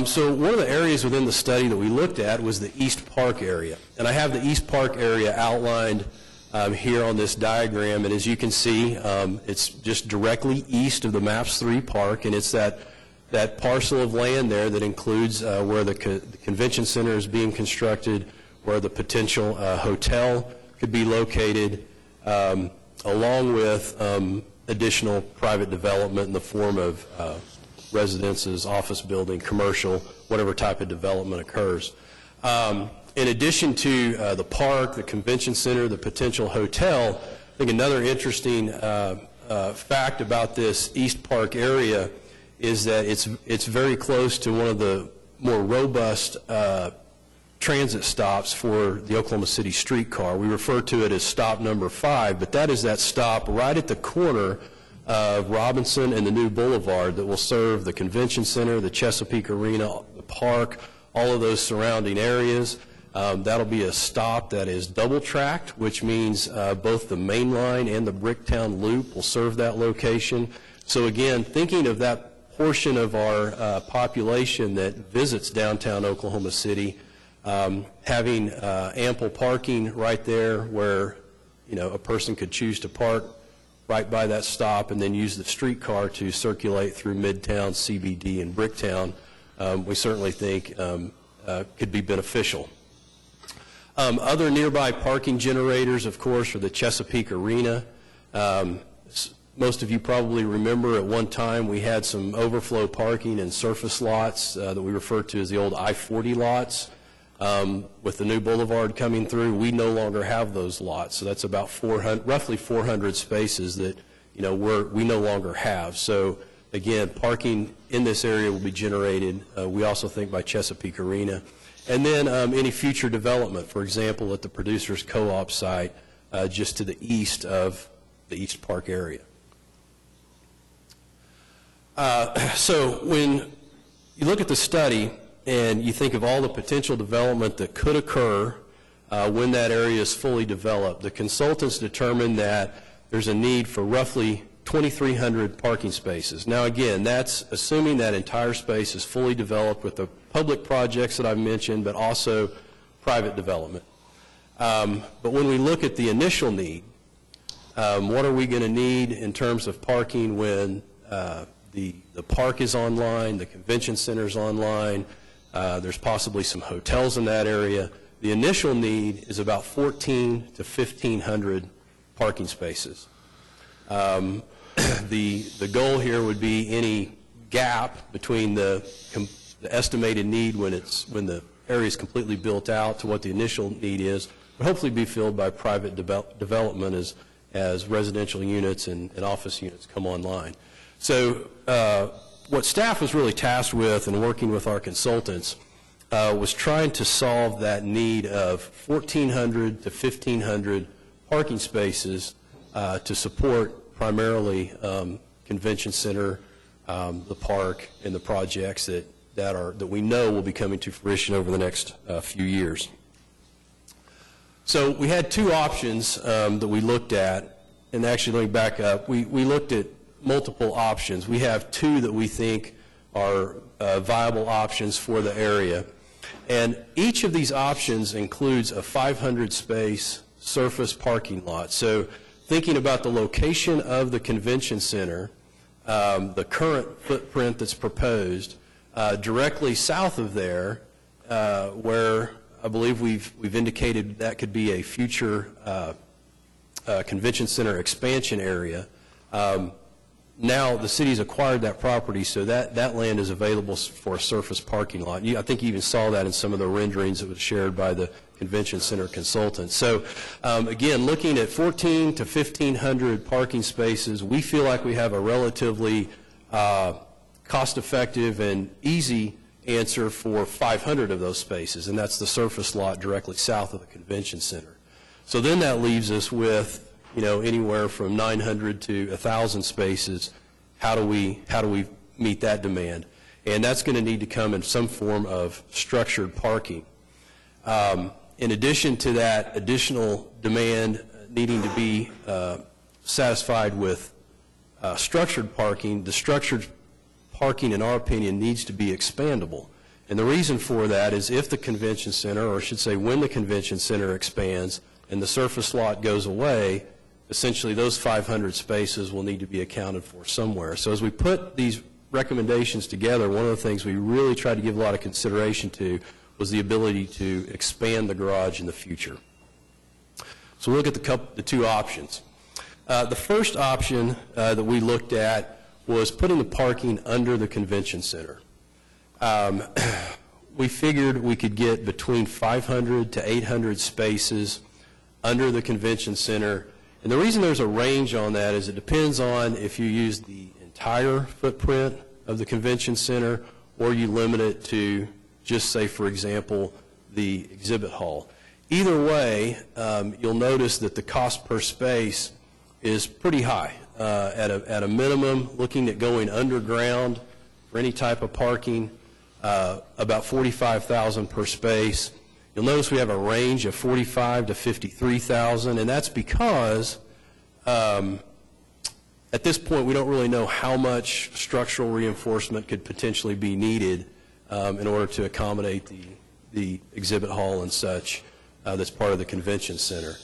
So one of the areas within the study that we looked at was the East Park area. And I have the East Park area outlined here on this diagram. And as you can see, it's just directly east of the MAPS 3 Park, and it's that parcel of land there that includes where the convention center is being constructed, where the potential hotel could be located, along with additional private development in the form of residences, office building, commercial, whatever type of development occurs. In addition to the park, the convention center, the potential hotel, I think another interesting fact about this East Park area is that it's very close to one of the more robust transit stops for the Oklahoma City streetcar. We refer to it as stop number 5, but that is that stop right at the corner of Robinson and the new boulevard that will serve the convention center, the Chesapeake Arena, the park, all of those surrounding areas. That'll be a stop that is double-tracked, which means both the main line and the Bricktown Loop will serve that location. So again, thinking of that portion of our population that visits downtown Oklahoma City, Having ample parking right there where, a person could choose to park right by that stop and then use the streetcar to circulate through Midtown, CBD, and Bricktown, we certainly think could be beneficial. Other nearby parking generators, of course, are the Chesapeake Arena. Most of you probably remember at one time we had some overflow parking and surface lots that we refer to as the old I-40 lots. With the new boulevard coming through, we no longer have those lots. So that's about roughly 400 spaces that we no longer have. So again, parking in this area will be generated. We also think by Chesapeake Arena. And then any future development, for example, at the Producers Co-op site just to the east of the East Park area. So when you look at the study and you think of all the potential development that could occur when that area is fully developed, the consultants determined that there's a need for roughly 2,300 parking spaces. Now again, that's assuming that entire space is fully developed with the public projects that I've mentioned, but also private development. But when we look at the initial need, what are we going to need in terms of parking when the park is online, the convention center is online, there's possibly some hotels in that area. The initial need is about 1,400 to 1,500 parking spaces. The goal here would be any gap between the estimated need when the area is completely built out to what the initial need is, would hopefully be filled by private development as residential units and office units come online. So what staff was really tasked with and working with our consultants was trying to solve that need of 1,400 to 1,500 parking spaces to support primarily convention center, the park, and the projects that we know will be coming to fruition over the next few years. So we had two options that we looked at, and actually let me back up. We looked at multiple options. We have two that we think are viable options for the area. And each of these options includes a 500-space surface parking lot. So thinking about the location of the convention center, the current footprint that's proposed, directly south of there, where I believe we've indicated that could be a future convention center expansion area. Now the city's acquired that property, so that land is available for a surface parking lot. I think you even saw that in some of the renderings that was shared by the convention center consultants. So again, looking at 1,400 to 1,500 parking spaces, we feel like we have a relatively cost-effective and easy answer for 500 of those spaces, and that's the surface lot directly south of the convention center. So then that leaves us with anywhere from 900 to 1,000 spaces. How do we meet that demand? And that's going to need to come in some form of structured parking. In addition to that additional demand needing to be satisfied with structured parking, the structured parking, in our opinion, needs to be expandable. And the reason for that is if the convention center, or I should say when the convention center expands and the surface lot goes away, essentially those 500 spaces will need to be accounted for somewhere. So as we put these recommendations together, one of the things we really tried to give a lot of consideration to was the ability to expand the garage in the future. So we'll look at the two options. The first option that we looked at was putting the parking under the convention center. We figured we could get between 500 to 800 spaces under the convention center. And the reason there's a range on that is it depends on if you use the entire footprint of the convention center or you limit it to just, say, for example, the exhibit hall. Either way, you'll notice that the cost per space is pretty high. At a minimum, looking at going underground for any type of parking, about $45,000 per space. You'll notice we have a range of $45,000 to $53,000, and that's because at this point we don't really know how much structural reinforcement could potentially be needed in order to accommodate the exhibit hall and such that's part of the convention center.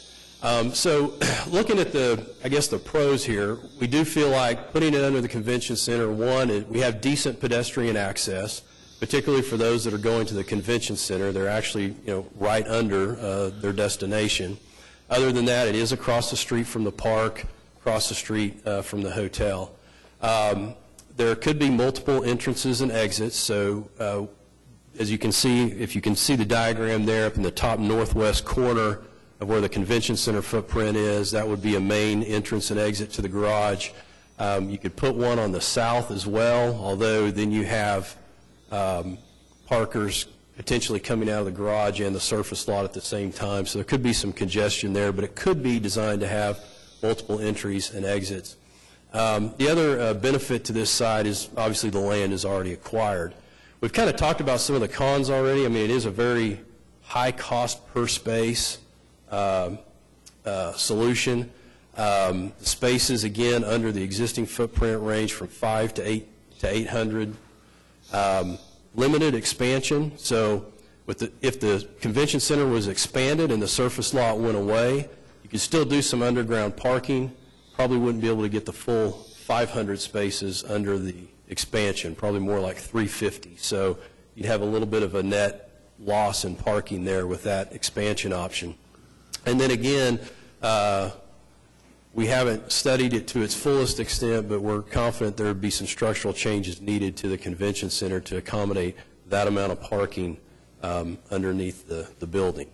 So looking at the pros here, we do feel like putting it under the convention center, one, we have decent pedestrian access, particularly for those that are going to the convention center. They're actually, right under their destination. Other than that, it is across the street from the park, across the street from the hotel. There could be multiple entrances and exits, so as you can see, if you can see the diagram there up in the top northwest corner of where the convention center footprint is, that would be a main entrance and exit to the garage. You could put one on the south as well, although then you have parkers potentially coming out of the garage and the surface lot at the same time, so there could be some congestion there, but it could be designed to have multiple entries and exits. The other benefit to this site is obviously the land is already acquired. We've kind of talked about some of the cons already. I mean, it is a very high cost per space solution. Spaces, again, under the existing footprint range from 5 to 800. Limited expansion, so if the convention center was expanded and the surface lot went away, you could still do some underground parking. Probably wouldn't be able to get the full 500 spaces under the expansion, probably more like 350. So you'd have a little bit of a net loss in parking there with that expansion option. And then again, we haven't studied it to its fullest extent, but we're confident there would be some structural changes needed to the convention center to accommodate that amount of parking underneath the building.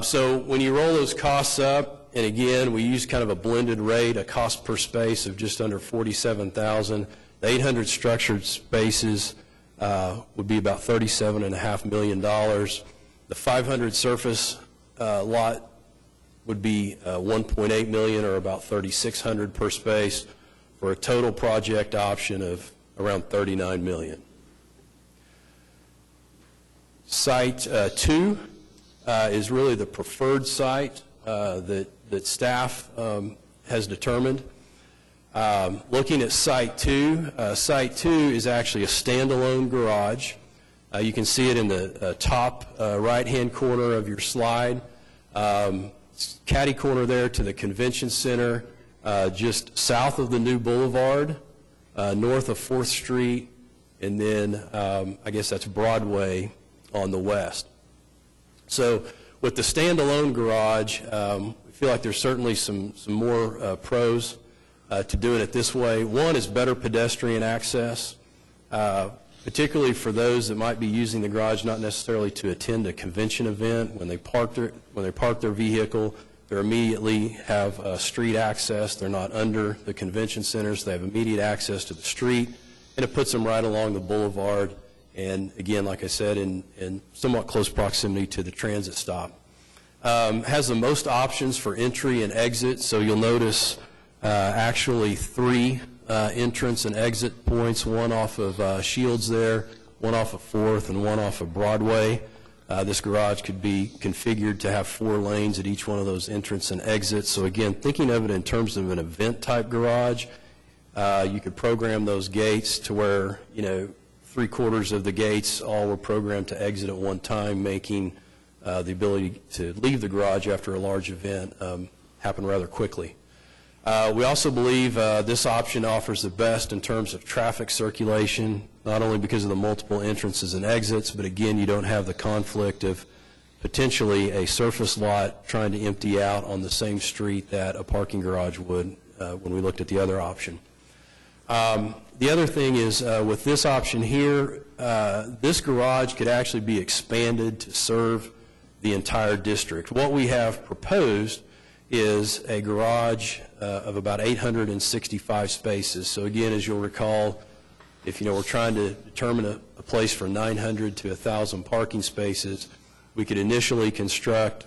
So when you roll those costs up, and again, we use kind of a blended rate, a cost per space of just under $47,000. The 800 structured spaces would be about $37.5 million. The 500 surface lot would be $1.8 million, or about $3,600 per space, for a total project option of around $39 million. Site 2 is really the preferred site that staff has determined. Looking at Site 2 is actually a standalone garage. You can see it in the top right-hand corner of your slide. Catty corner there to the convention center, just south of the new boulevard, north of 4th Street, and then I guess that's Broadway on the west. So with the standalone garage, we feel like there's certainly some more pros to doing it this way. One is better pedestrian access, particularly for those that might be using the garage not necessarily to attend a convention event. When they park their vehicle, they immediately have street access. They're not under the convention centers. They have immediate access to the street, and it puts them right along the boulevard, and again, like I said, in somewhat close proximity to the transit stop. Has the most options for entry and exit, so you'll notice actually 3 entrance and exit points, one off of Shields there, one off of 4th, and one off of Broadway. This garage could be configured to have 4 lanes at each one of those entrance and exits. So again, thinking of it in terms of an event-type garage, you could program those gates to where, 3/4 of the gates all were programmed to exit at one time, making the ability to leave the garage after a large event happen rather quickly. We also believe this option offers the best in terms of traffic circulation, not only because of the multiple entrances and exits, but again, you don't have the conflict of potentially a surface lot trying to empty out on the same street that a parking garage would when we looked at the other option. The other thing is with this option here, this garage could actually be expanded to serve the entire district. What we have proposed is a garage of about 865 spaces. So again, as you'll recall, if we're trying to determine a place for 900 to 1,000 parking spaces, we could initially construct,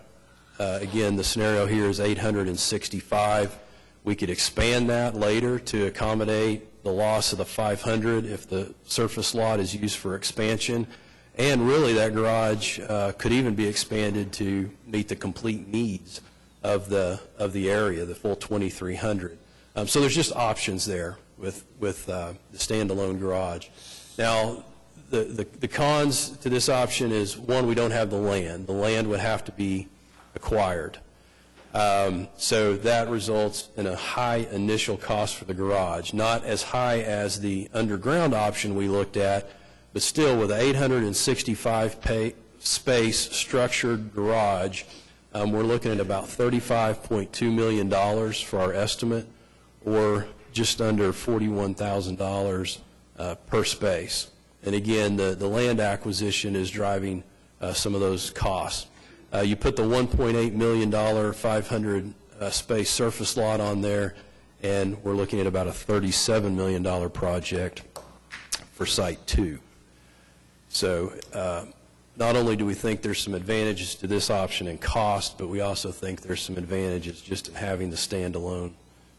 again, the scenario here is 865. We could expand that later to accommodate the loss of the 500 if the surface lot is used for expansion. And really, that garage could even be expanded to meet the complete needs of the area, the full 2,300. So there's just options there with the standalone garage. Now, The cons to this option is, one, we don't have the land. The land would have to be acquired. So that results in a high initial cost for the garage, not as high as the underground option we looked at, but still with an 865 space structured garage, we're looking at about $35.2 million for our estimate, or just under $41,000 per space. And again, the land acquisition is driving some of those costs. You put the $1.8 million 500 space surface lot on there, and we're looking at about a $37 million project for Site 2. So not only do we think there's some advantages to this option in cost, but we also think there's some advantages just in having the standalone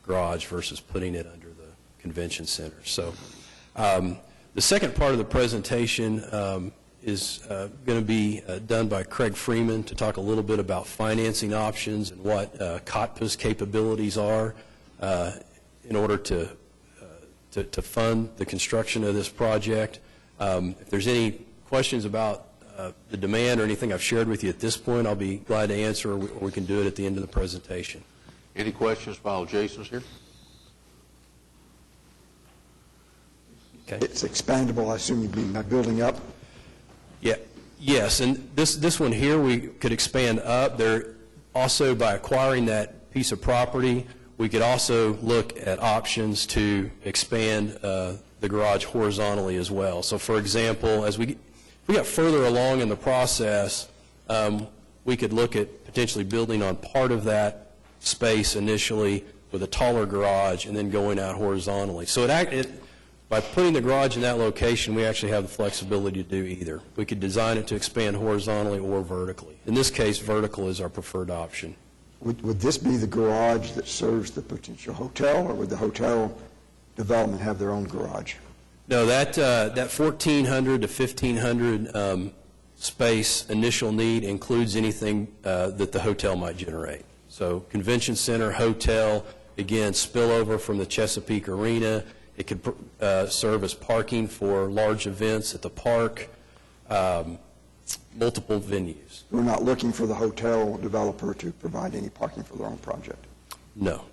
garage versus putting it under the convention center. So the second part of the presentation is going to be done by Craig Freeman to talk a little bit about financing options and what COTPA's capabilities are in order to fund the construction of this project. If there's any questions about the demand or anything I've shared with you at this point, I'll be glad to answer, or we can do it at the end of the presentation. Any questions while Jason's here? Okay. It's expandable, I assume you'd mean by building up? Yeah, yes, and this one here, we could expand up. There also, by acquiring that piece of property, we could also look at options to expand the garage horizontally as well. So for example, as we got further along in the process, we could look at potentially building on part of that space initially with a taller garage and then going out horizontally. So by putting the garage in that location, we actually have the flexibility to do either. We could design it to expand horizontally or vertically. In this case, vertical is our preferred option. Would this be the garage that serves the potential hotel, or would the hotel development have their own garage? No, that 1,400 to 1,500 space initial need includes anything that the hotel might generate. So convention center, hotel, again, spillover from the Chesapeake Arena. It could serve as parking for large events at the park, multiple venues. We're not looking for the hotel developer to provide any parking for their own project. No.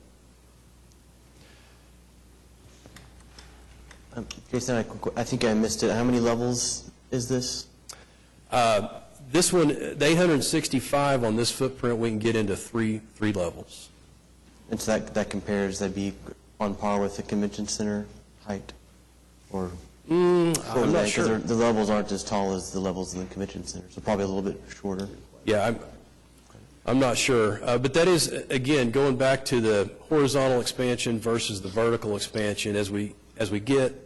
Jason, I think I missed it. How many levels is this? This one, the 865 on this footprint, we can get into three levels. And so that compares, that'd be on par with the convention center height? Or I'm not sure. Because the levels aren't as tall as the levels in the convention center, so probably a little bit shorter. Yeah, I'm not sure. But that is, again, going back to the horizontal expansion versus the vertical expansion, as we get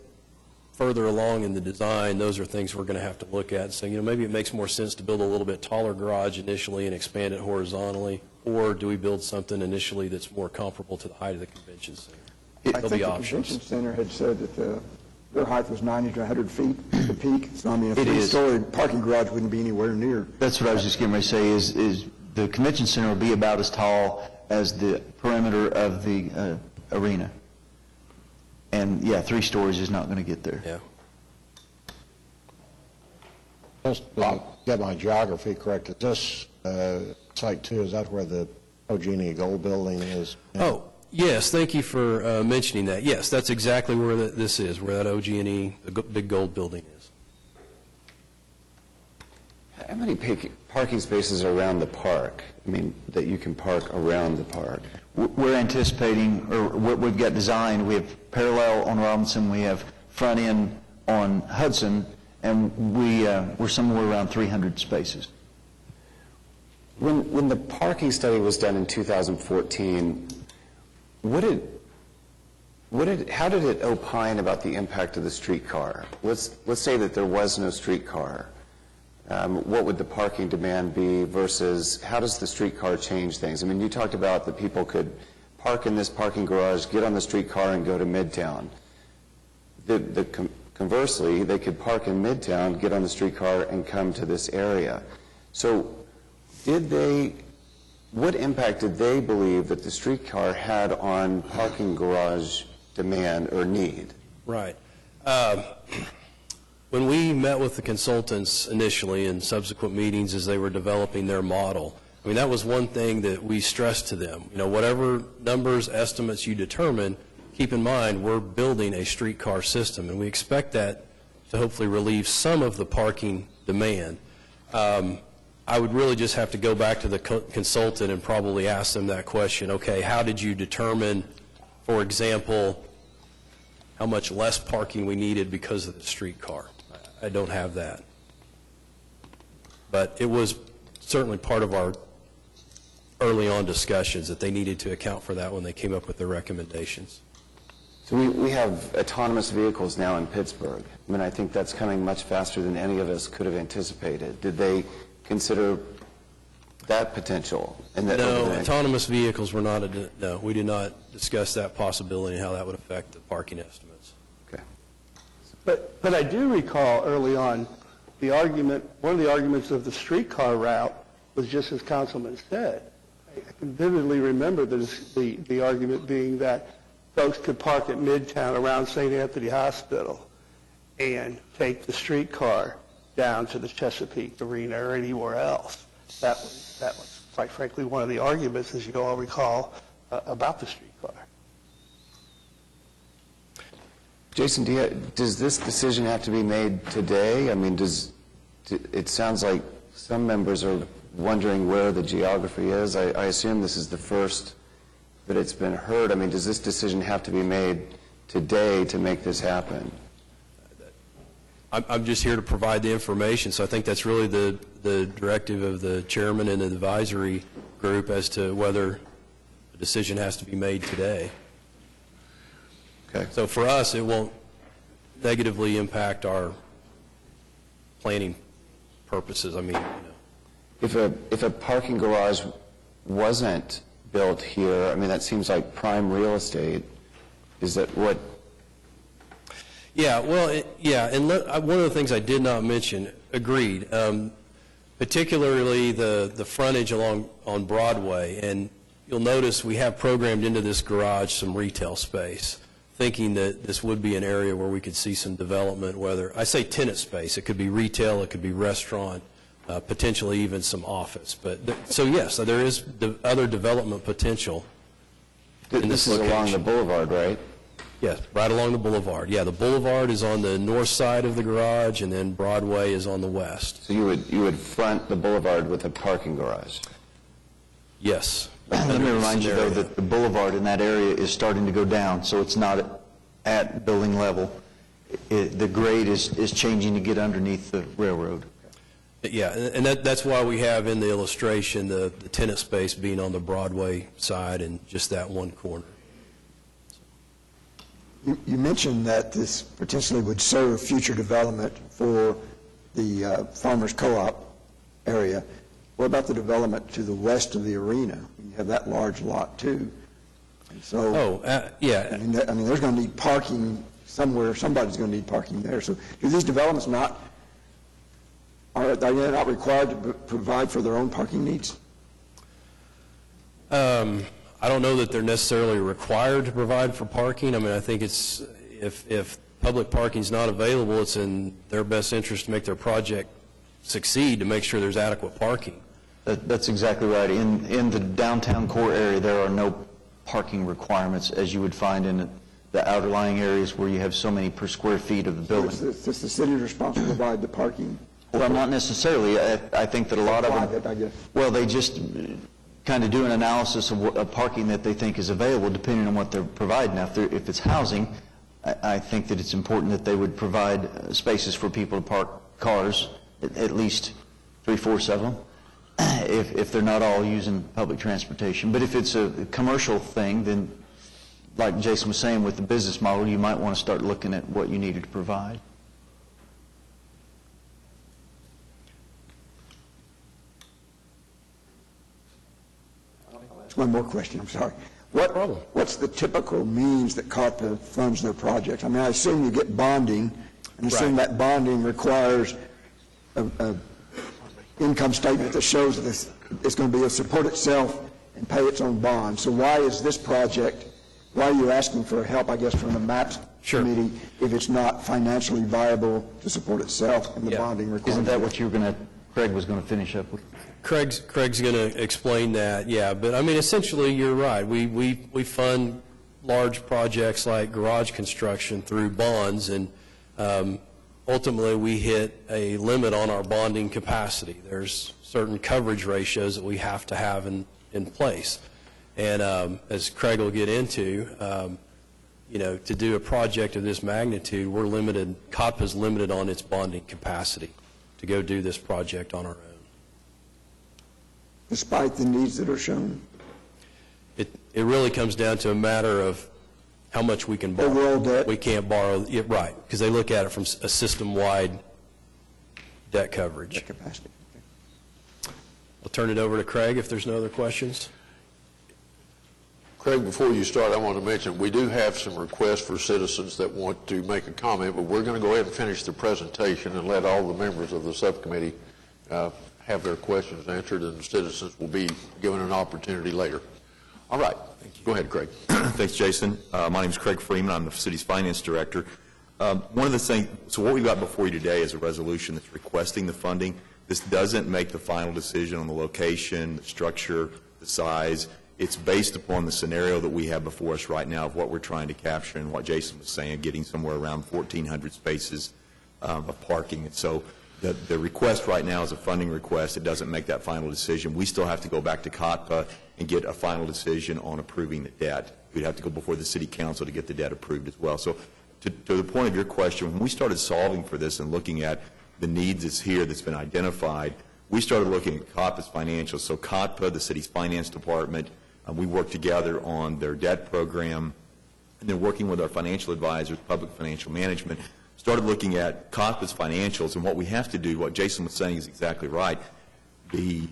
further along in the design, those are things we're going to have to look at and say, maybe it makes more sense to build a little bit taller garage initially and expand it horizontally, or do we build something initially that's more comparable to the height of the convention center? There'll be I think the options. convention center had said that their height was 90 to 100 feet at the peak. So, I mean, a It is. three-story parking garage wouldn't be anywhere near. That's what I was just getting ready to say, is the convention center will be about as tall as the perimeter of the arena. And, yeah, 3 stories is not going to get there. Yeah. Just to get my geography correct, is this Site 2, is that where the OG&E Gold Building is? Oh, yes, thank you for mentioning that. Yes, that's exactly where this is, where that OG&E, the big gold building is. How many parking spaces are around the park? I mean, that you can park around the park? We're anticipating, or what we've got designed, we have parallel on Robinson, we have front end on Hudson, and we're somewhere around 300 spaces. When the parking study was done in 2014, how did it opine about the impact of the streetcar? Let's say that there was no streetcar. What would the parking demand be versus how does the streetcar change things? I mean, you talked about that people could park in this parking garage, get on the streetcar, and go to Midtown. Conversely, they could park in Midtown, get on the streetcar, and come to this area. So what impact did they believe that the streetcar had on parking garage demand or need? Right. when we met with the consultants initially in subsequent meetings as they were developing their model, I mean, that was one thing that we stressed to them. You know, whatever numbers, estimates you determine, keep in mind, we're building a streetcar system, and we expect that to hopefully relieve some of the parking demand. I would really just have to go back to the consultant and probably ask them that question. Okay, how did you determine, for example, how much less parking we needed because of the streetcar? I don't have that. But it was certainly part of our early on discussions that they needed to account for that when they came up with their recommendations. So we have autonomous vehicles now in Pittsburgh. I mean, I think that's coming much faster than any of us could have anticipated. Did they consider that potential? No, autonomous vehicles were not, no, we did not discuss that possibility and how that would affect the parking estimates. Okay. But I do recall early on, the argument, one of the arguments of the streetcar route was just as Councilman said. I can vividly remember the argument being that folks could park at Midtown around St. Anthony Hospital and take the streetcar down to the Chesapeake Arena or anywhere else. That was quite frankly one of the arguments, as you all recall, about the streetcar. Jason, does this decision have to be made today? I mean, it sounds like some members are wondering where the geography is. I assume this is the first that it's been heard. I mean, does this decision have to be made today to make this happen? I'm just here to provide the information, so I think that's really the directive of the chairman and the advisory group as to whether the decision has to be made today. Okay. So for us, it won't negatively impact our planning purposes. I mean, you know. If a parking garage wasn't built here, I mean, that seems like prime real estate. Is that what? Yeah, well, and one of the things I did not mention, agreed, particularly the frontage on Broadway, and you'll notice we have programmed into this garage some retail space, thinking that this would be an area where we could see some development, whether, I say tenant space, it could be retail, it could be restaurant, potentially even some office. But so yes, there is other development potential in this is location. Along the boulevard, right? Yes, right along the boulevard. Yeah, the boulevard is on the north side of the garage, and then Broadway is on the west. So you would front the boulevard with a parking garage? Yes. Let me remind you, though, that the boulevard in that area is starting to go down, so it's not at building level. The grade is changing to get underneath the railroad. Yeah, and that's why we have in the illustration the tenant space being on the Broadway side and just that one corner. You mentioned that this potentially would serve future development for the Farmers Co-op area. What about the development to the west of the arena? You have that large lot, too. And so, yeah. I mean, there's going to need parking somewhere. Somebody's going to need parking there. So do these developments are they not required to provide for their own parking needs? I don't know that they're necessarily required to provide for parking. I mean, I think it's, if public parking is not available, it's in their best interest to make their project succeed, to make sure there's adequate parking. That's exactly right. In the downtown core area, there are no parking requirements as you would find in the outerlying areas where you have so many per square feet of the building. Is the city responsible to provide the parking? Well, not necessarily. I think that a lot of them, I guess. well, they just kind of do an analysis of parking that they think is available depending on what they're providing. Now, if it's housing, I think that it's important that they would provide spaces for people to park cars, at least 3/4 of them, if they're not all using public transportation. But if it's a commercial thing, then like Jason was saying with the business model, you might want to start looking at what you needed to provide. One more question, I'm sorry. What's the typical means that CARPA funds their projects? I mean, I assume you get bonding, and assume that bonding requires an income statement that shows that it's going to be able to support itself and pay its own bond. So why is this project, why are you asking for help, I guess, from the MAPS committee if it's not financially viable to support itself and the Yeah. bonding requirement. Isn't that what Craig was going to finish up with? Craig's going to explain that, yeah. But, I mean, essentially, you're right. We fund large projects like garage construction through bonds, and ultimately, we hit a limit on our bonding capacity. There's certain coverage ratios that we have to have in place. And as Craig will get into, to do a project of this magnitude, we're limited, COTPA's limited on its bonding capacity to go do this project on our own. Despite the needs that are shown? It really comes down to a matter of how much we can borrow. Overall debt? We can't borrow, yeah, right, because they look at it from a system-wide debt coverage. Debt capacity. I'll turn it over to Craig if there's no other questions. Craig, before you start, I want to mention, we do have some requests for citizens that want to make a comment, but we're going to go ahead and finish the presentation and let all the members of the subcommittee have their questions answered, and the citizens will be given an opportunity later. All right. Go ahead, Craig. Thanks, Jason. My name is Craig Freeman. I'm the city's finance director. One of the things, so what we've got before you today is a resolution that's requesting the funding. This doesn't make the final decision on the location, the structure, the size. It's based upon the scenario that we have before us right now of what we're trying to capture and what Jason was saying, getting somewhere around 1,400 spaces of parking. And so the request right now is a funding request. It doesn't make that final decision. We still have to go back to COTPA and get a final decision on approving the debt. We'd have to go before the city council to get the debt approved as well. So to the point of your question, when we started solving for this and looking at the needs that's here that's been identified, we started looking at COTPA's financials. So COTPA, the city's finance department, we worked together on their debt program, and then working with our financial advisors, public financial management, started looking at COTPA's financials. And what we have to do, what Jason was saying is exactly right. The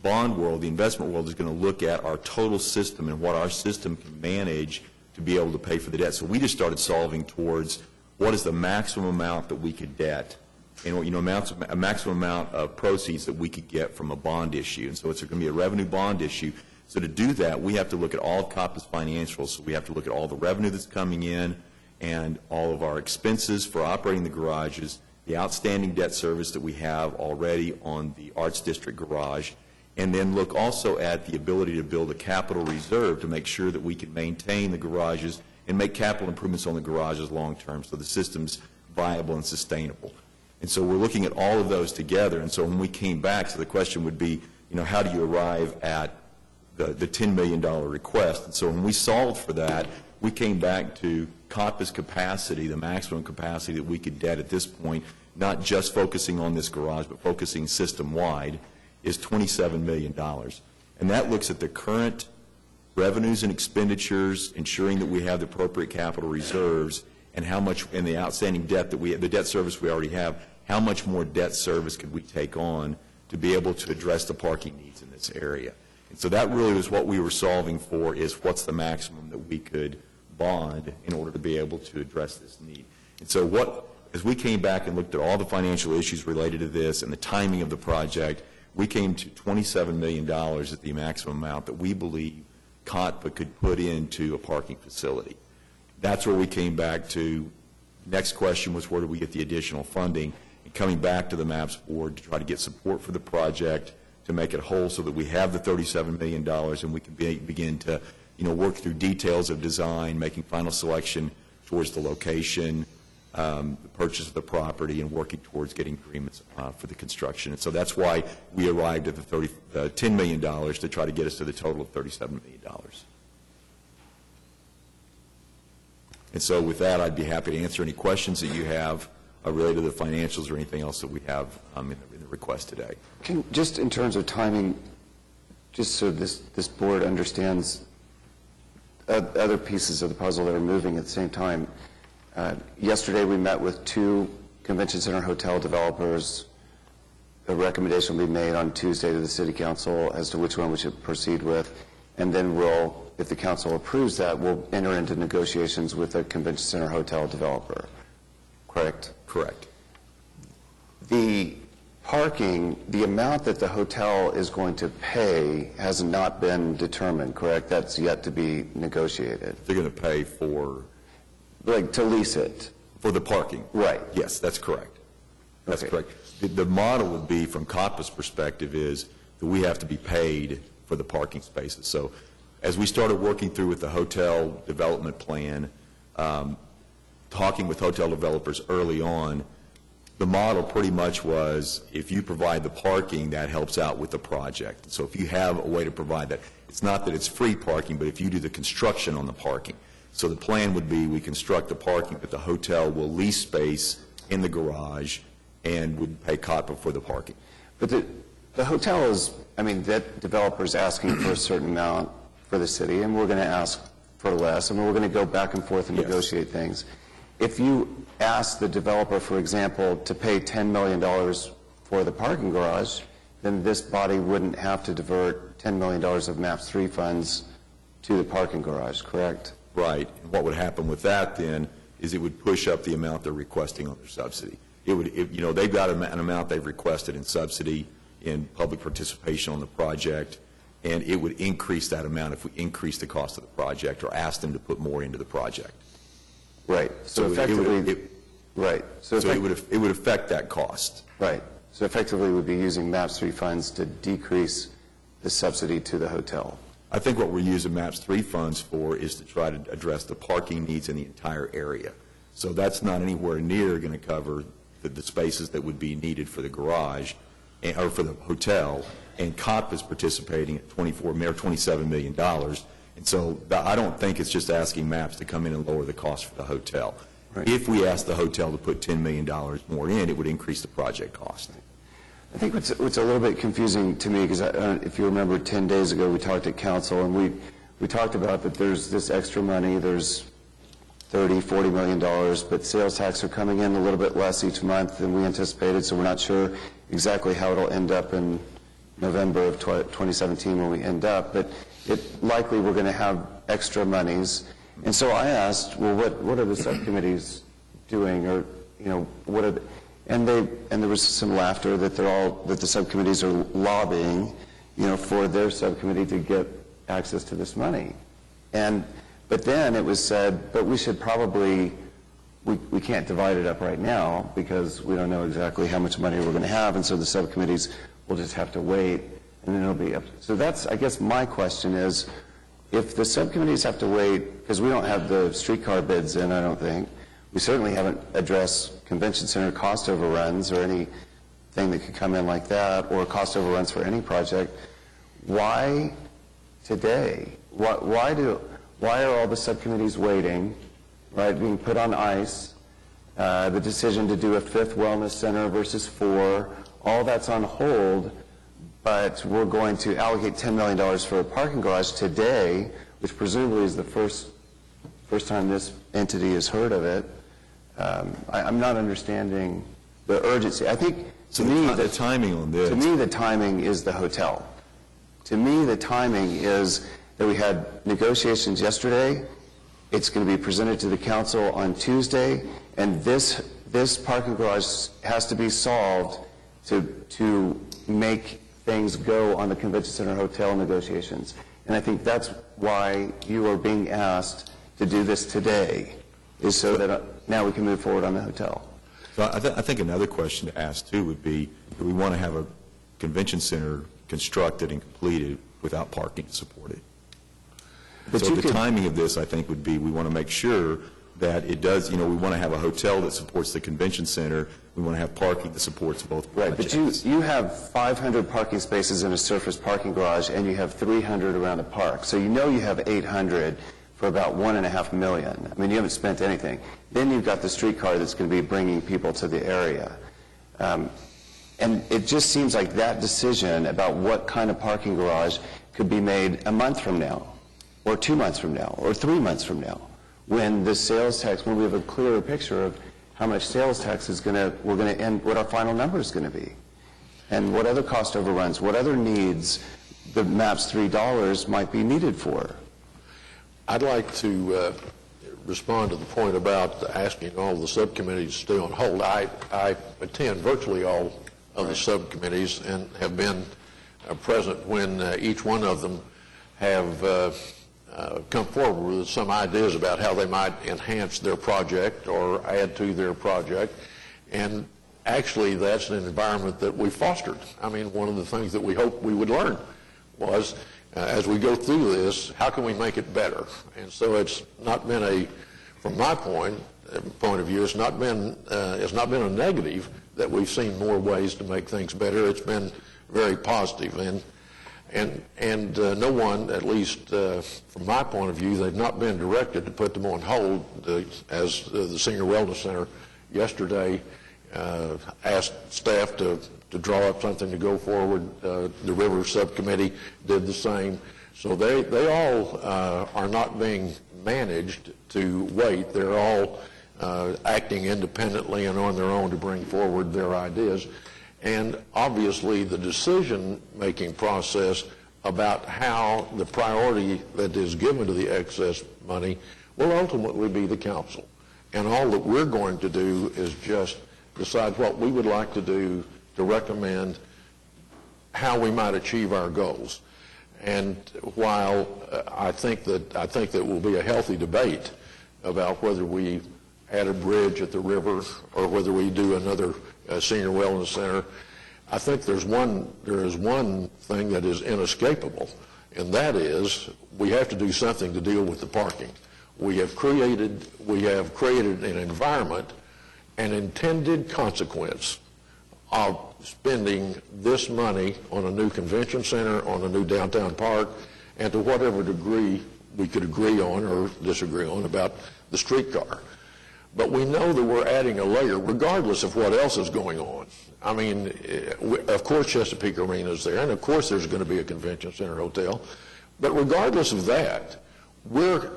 bond world, the investment world, is going to look at our total system and what our system can manage to be able to pay for the debt. So we just started solving towards what is the maximum amount that we could debt, and a maximum amount of proceeds that we could get from a bond issue. And so it's going to be a revenue bond issue. So to do that, we have to look at all of COTPA's financials. So we have to look at all the revenue that's coming in and all of our expenses for operating the garages, the outstanding debt service that we have already on the Arts District garage, and then look also at the ability to build a capital reserve to make sure that we can maintain the garages and make capital improvements on the garages long term so the system's viable and sustainable. And so we're looking at all of those together. And so when we came back, so the question would be, how do you arrive at the $10 million request? And so when we solved for that, we came back to COTPA's capacity, the maximum capacity that we could debt at this point, not just focusing on this garage, but focusing system-wide, is $27 million. And that looks at the current revenues and expenditures, ensuring that we have the appropriate capital reserves, and how much in the outstanding debt that the debt service we already have, how much more debt service could we take on to be able to address the parking needs in this area. And so that really was what we were solving for, is what's the maximum that we could bond in order to be able to address this need. And so as we came back and looked at all the financial issues related to this and the timing of the project, we came to $27 million as the maximum amount that we believe COTPA could put into a parking facility. That's where we came back to. Next question was, where do we get the additional funding? And coming back to the MAPS board to try to get support for the project, to make it whole so that we have the $37 million and we can begin to work through details of design, making final selection towards the location, the purchase of the property, and working towards getting agreements for the construction. And so that's why we arrived at the $10 million to try to get us to the total of $37 million. And so with that, I'd be happy to answer any questions that you have related to the financials or anything else that we have in the request today. Just in terms of timing, just so this board understands other pieces of the puzzle that are moving at the same time. Yesterday we met with 2 convention center hotel developers. A recommendation will be made on Tuesday to the city council as to which one we should proceed with. And then if the council approves that, we'll enter into negotiations with a convention center hotel developer. Correct? Correct. The parking, the amount that the hotel is going to pay has not been determined, correct? That's yet to be negotiated. They're going to pay for Like to lease it? For the parking? Right. Yes, that's correct. That's Okay. correct. The model would be, from COPPA's perspective, is that we have to be paid for the parking spaces. So as we started working through with the hotel development plan, talking with hotel developers early on, the model pretty much was, if you provide the parking, that helps out with the project. So if you have a way to provide that, it's not that it's free parking, but if you do the construction on the parking. So the plan would be, we construct the parking, but the hotel will lease space in the garage and would pay COPPA for the parking. But the hotel is, I mean, that developer's asking for a certain amount for the city, and we're going to ask for less, and we're going to go back and forth and Yes. negotiate things. If you ask the developer, for example, to pay $10 million for the parking garage, then this body wouldn't have to divert $10 million of MAPS 3 funds to the parking garage, correct? Right. And what would happen with that then is it would push up the amount they're requesting on their subsidy. They've got an amount they've requested in subsidy in public participation on the project, and it would increase that amount if we increase the cost of the project or ask them to put more into the project. Right. So it effectively, right. So it would affect that cost. right. So effectively, we'd be using MAPS 3 funds to decrease the subsidy to the hotel. I think what we're using MAPS 3 funds for is to try to address the parking needs in the entire area. So that's not anywhere near going to cover the spaces that would be needed for the garage or for the hotel, and COPP is participating at $27 million. And so I don't think it's just asking MAPS to come in and lower the cost for the hotel. Right. If we ask the hotel to put $10 million more in, it would increase the project cost. I think what's a little bit confusing to me, because if you remember 10 days ago, we talked at council, and we talked about that there's this extra money, there's $30, $40 million, but sales tax are coming in a little bit less each month than we anticipated, so we're not sure exactly how it'll end up in November of 2017 when we end up, but likely we're going to have extra monies. And so I asked, well, what are the subcommittees doing, or, what are and there was some laughter that the subcommittees are lobbying, for their subcommittee to get access to this money. But then it was said, but we should probably, we can't divide it up right now because we don't know exactly how much money we're going to have, and so the subcommittees will just have to wait, and then it'll be up. So that's, I guess my question is, if the subcommittees have to wait, because we don't have the streetcar bids in, I don't think, we certainly haven't addressed convention center cost overruns or anything that could come in like that, or cost overruns for any project, why today? Why are all the subcommittees waiting, right, being put on ice? The decision to do a 5th wellness center versus 4, all that's on hold, but we're going to allocate $10 million for a parking garage today, which presumably is the first time this entity has heard of it. I'm not understanding the urgency. I think, to me, the timing on this. To me, the timing is the hotel. To me, the timing is that we had negotiations yesterday. It's going to be presented to the council on Tuesday, and this parking garage has to be solved to make things go on the convention center hotel negotiations. And I think that's why you are being asked to do this today, is so that now we can move forward on the hotel. So I think another question to ask, too, would be, do we want to have a convention center constructed and completed without parking to support it? But so the timing of this, I think, would be, we want to make sure that it does, we want to have a hotel that supports the convention center. We want to have parking that supports both projects. Right, but you have 500 parking spaces in a surface parking garage, and you have 300 around the park. So you have 800 for about $1.5 million. I mean, you haven't spent anything. Then you've got the streetcar that's going to be bringing people to the area. And it just seems like that decision about what kind of parking garage could be made a month from now, or 2 months from now, or 3 months from now, when the sales tax, when we have a clearer picture of how much sales tax we're going to end, what our final number is going to be, and what other cost overruns, what other needs the MAPS $3 might be needed for. I'd like to respond to the point about asking all the subcommittees to stay on hold. I attend virtually all of the subcommittees and have been present when each one of them have come forward with some ideas about how they might enhance their project or add to their project. And actually, that's an environment that we fostered. I mean, one of the things that we hoped we would learn was, as we go through this, how can we make it better? And so it's not been from my point of view, it's not been a negative that we've seen more ways to make things better. It's been very positive. And no one, at least from my point of view, they've not been directed to put them on hold, as the Senior Wellness Center yesterday asked staff to draw up something to go forward. The River Subcommittee did the same. So they all are not being managed to wait. They're all acting independently and on their own to bring forward their ideas. And obviously the decision-making process about how the priority that is given to the excess money will ultimately be the council. And all that we're going to do is just decide what we would like to do to recommend how we might achieve our goals. And while I think that will be a healthy debate about whether we add a bridge at the river or whether we do another Senior Wellness Center, I think there is one thing that is inescapable, and that is we have to do something to deal with the parking. We have created an environment, an intended consequence of spending this money on a new convention center, on a new downtown park, and to whatever degree we could agree on or disagree on about the streetcar. But we know that we're adding a layer regardless of what else is going on. I mean, of course Chesapeake Arena is there, and of course there's going to be a convention center hotel. But regardless of that, we're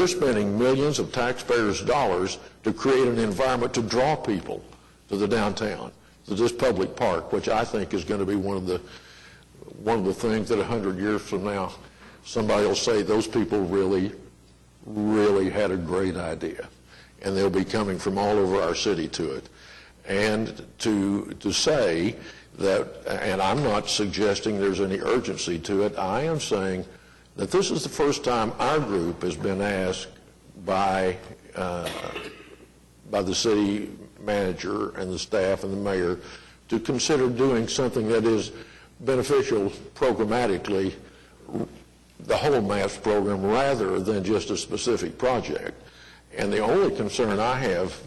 spending millions of taxpayers' dollars to create an environment to draw people to the downtown, to this public park, which I think is going to be one of the things that 100 years from now, somebody will say those people really, really had a great idea. And they'll be coming from all over our city to it. And to say that, and I'm not suggesting there's any urgency to it, I am saying that this is the first time our group has been asked by the city manager and the staff and the mayor to consider doing something that is beneficial programmatically, the whole MAPS program, rather than just a specific project. And the only concern I have,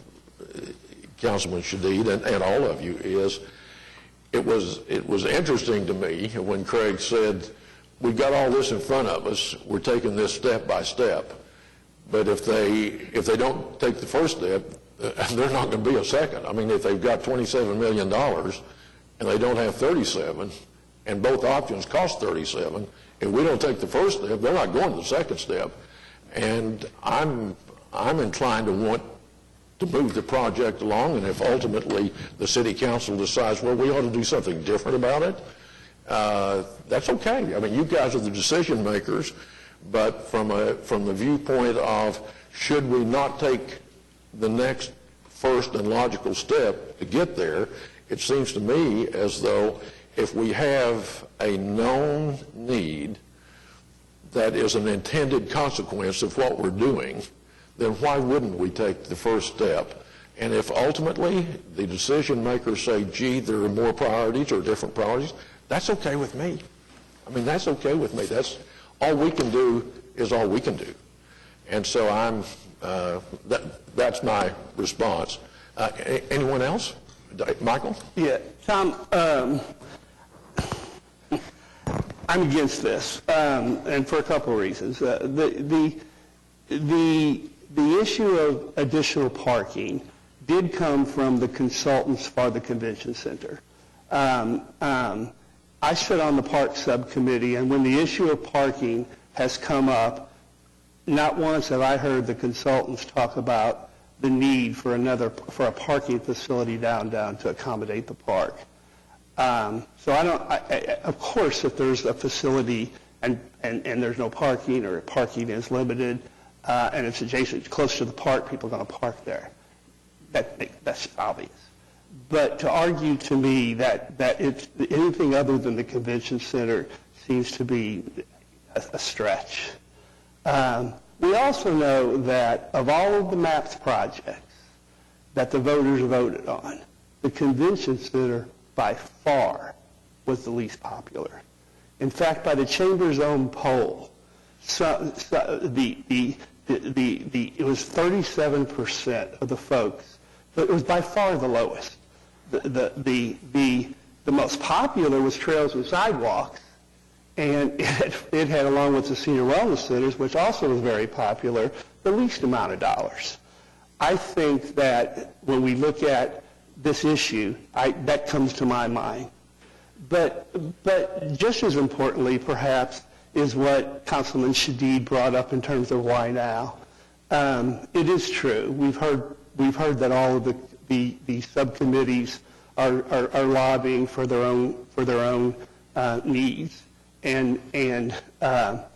Councilman Shadid and all of you, is it was interesting to me when Craig said, we've got all this in front of us, we're taking this step by step, but if they don't take the first step, there's not going to be a second. I mean, if they've got $27 million and they don't have 37, and both options cost 37, if we don't take the first step, they're not going to the second step. And I'm inclined to want to move the project along, and if ultimately the city council decides, well, we ought to do something different about it, that's okay. I mean, you guys are the decision makers, but from the viewpoint of should we not take the next first and logical step to get there, it seems to me as though if we have a known need that is an intended consequence of what we're doing, then why wouldn't we take the first step? And if ultimately the decision makers say, gee, there are more priorities or different priorities, that's okay with me. I mean, that's okay with me. That's all we can do is all we can do. And so that's my response. Anyone else? Michael? Yeah, Tom, I'm against this, and for a couple of reasons. The issue of additional parking did come from the consultants for the convention center. I sit on the park subcommittee, and when the issue of parking has come up, not once have I heard the consultants talk about the need for a parking facility downtown to accommodate the park. So of course, if there's a facility and there's no parking or parking is limited and it's adjacent, close to the park, people are going to park there. That's obvious. But to argue to me that it's anything other than the convention center seems to be a stretch. We also know that of all of the MAPS projects that the voters voted on, the convention center by far was the least popular. In fact, by the Chamber's own poll, it was 37% of the folks. It was by far the lowest. The most popular was Trails and Sidewalks, and it had, along with the senior wellness centers, which also was very popular, the least amount of dollars. I think that when we look at this issue, that comes to my mind. But just as importantly, perhaps, is what Councilman Shadid brought up in terms of why now. It is true. We've heard that all of the subcommittees are lobbying for their own needs, and the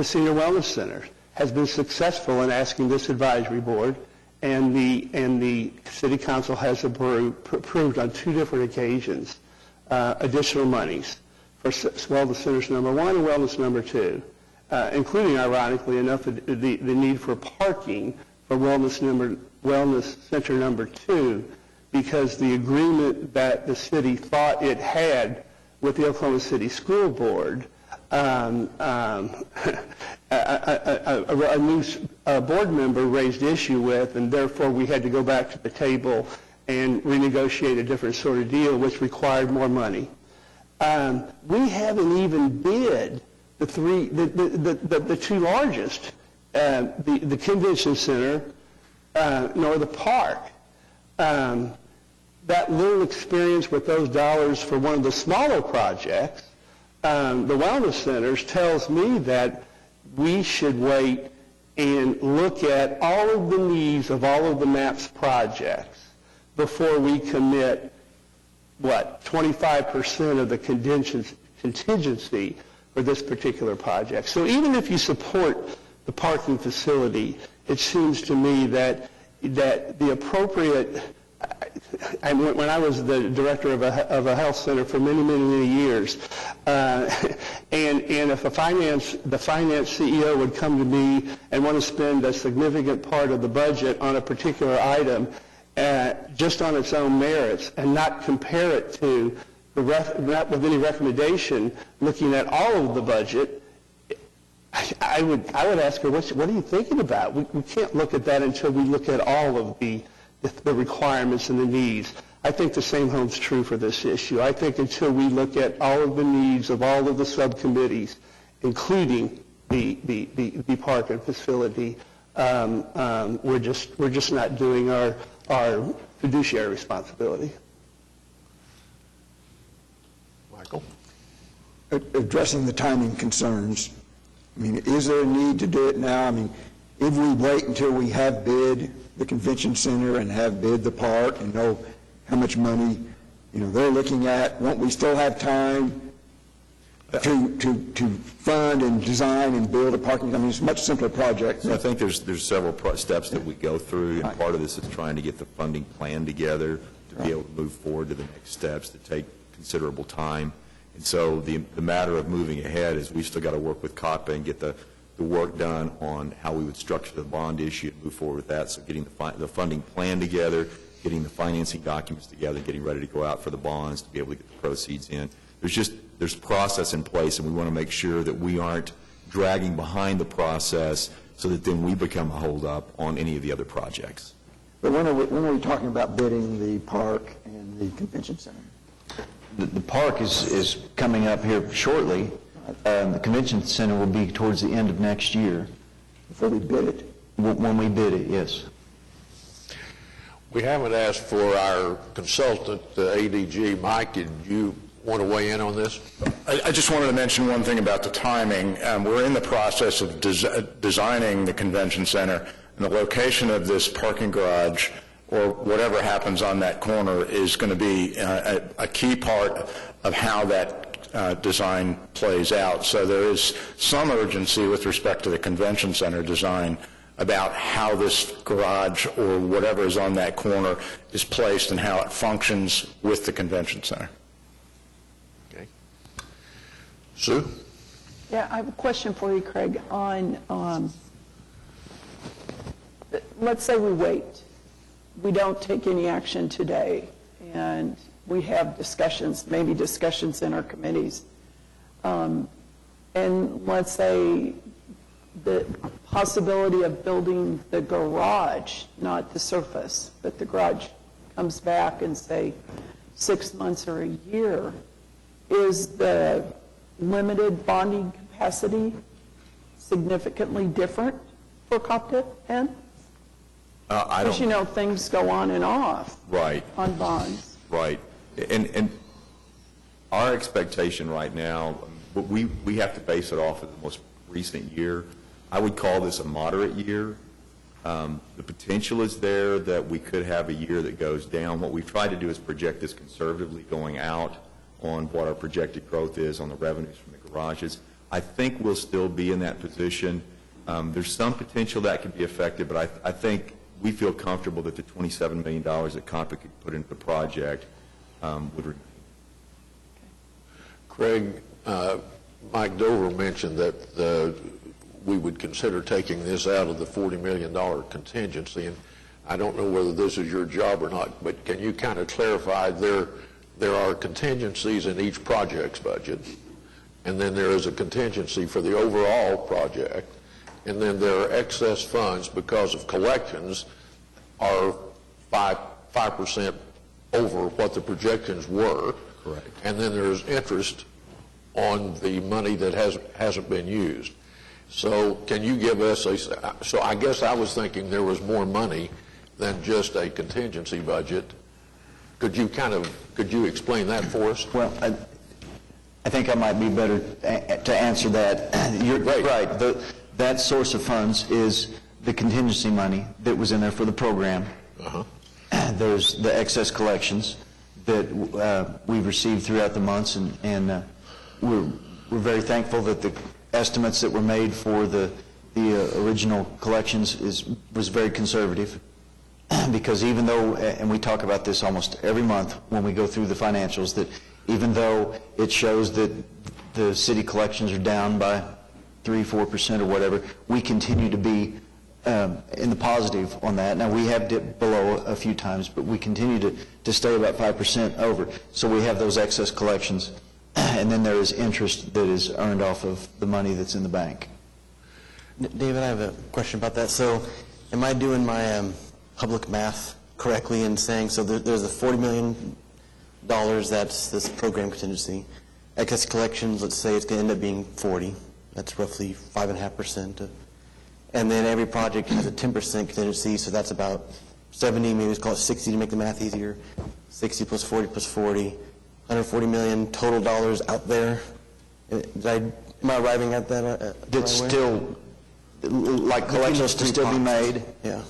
Senior Wellness Center has been successful in asking this advisory board, and the City Council has approved on 2 different occasions additional monies for Wellness Centers number 1 and Wellness number 2, including, ironically enough, the need for parking for Wellness Center number 2, because the agreement that the city thought it had with the Oklahoma City School Board, a new board member raised issue with, and therefore we had to go back to the table and renegotiate a different sort of deal, which required more money. We haven't even bid the 2 largest, the convention center, nor the park. That little experience with those dollars for one of the smaller projects, the wellness centers, tells me that we should wait and look at all of the needs of all of the MAPS projects before we commit, 25% of the contingency for this particular project. So even if you support the parking facility, it seems to me that the appropriate, when I was the director of a health center for many years, and if the finance CEO would come to me and want to spend a significant part of the budget on a particular item, just on its own merits, and not compare it to not with any recommendation looking at all of the budget, I would ask her, what are you thinking about? We can't look at that until we look at all of the requirements and the needs. I think the same holds true for this issue. I think until we look at all of the needs of all of the subcommittees, including the park and facility, we're just not doing our fiduciary responsibility. Michael? Addressing the timing concerns, I mean, is there a need to do it now? I mean, if we wait until we have bid the convention center and have bid the park and know how much money, they're looking at, won't we still have time to fund and design and build a parking? I mean, it's a much simpler project. I think there's several steps that we go through, and part of this is trying to get the funding plan together to be able to move forward to the next steps that take considerable time. And so the matter of moving ahead is we've still got to work with COPPA and get the work done on how we would structure the bond issue and move forward with that. So getting the funding plan together, getting the financing documents together, getting ready to go out for the bonds to be able to get the proceeds in. There's process in place, and we want to make sure that we aren't dragging behind the process so that then we become a holdup on any of the other projects. But when are we talking about bidding the park and the convention center? The park is coming up here shortly. The convention center will be towards the end of next year. Before we bid it? When we bid it, yes. We haven't asked for our consultant, the ADG. Mike, did you want to weigh in on this? I just wanted to mention one thing about the timing. We're in the process of designing the convention center, and the location of this parking garage or whatever happens on that corner is going to be a key part of how that design plays out. So there is some urgency with respect to the convention center design about how this garage or whatever is on that corner is placed and how it functions with the convention center. Okay. Sue? Yeah, I have a question for you, Craig, on, let's say we wait. We don't take any action today, and we have discussions, maybe discussions in our committees. And let's say the possibility of building the garage, not the surface, but the garage comes back in, say, 6 months or a year, is the limited bonding capacity significantly different for Coptic N? I Because, you don't, know, things go on and off right. on bonds. Right. And our expectation right now, we have to base it off of the most recent year. I would call this a moderate year. The potential is there that we could have a year that goes down. What we've tried to do is project this conservatively going out on what our projected growth is on the revenues from the garages. I think we'll still be in that position. There's some potential that could be affected, but I think we feel comfortable that the $27 million that Coptic could put into the project would remain. Craig, Mike Dover mentioned that we would consider taking this out of the $40 million contingency, and I don't know whether this is your job or not, but can you kind of clarify there are contingencies in each project's budget, and then there is a contingency for the overall project, and then there are excess funds because of collections are 5% over what the projections were. Correct. And then there's interest on the money that hasn't been used. So can you give us so I guess I was thinking there was more money than just a contingency budget. Could you explain that for us? Well, I think I might be better to answer that. You're right. That source of funds is the contingency money that was in there for the program. There's the excess collections that we've received throughout the months, and we're very thankful that the estimates that were made for the original collections was very conservative. Because even though, and we talk about this almost every month when we go through the financials, that even though it shows that the city collections are down by 3-4% or whatever, we continue to be in the positive on that. Now, we have dipped below a few times, but we continue to stay about 5% over. So we have those excess collections, and then there is interest that is earned off of the money that's in the bank. David, I have a question about that. So am I doing my public math correctly in saying, so there's a $40 million that's this program contingency. Excess collections, let's say it's going to end up being 40. That's roughly 5.5%. And then every project has a 10% contingency, so that's about 70, maybe let's call it 60 to make the math easier. 60 plus 40 plus 40, 140 million total dollars out there. Am I arriving at that? That's still, like collections to still be made. Yeah,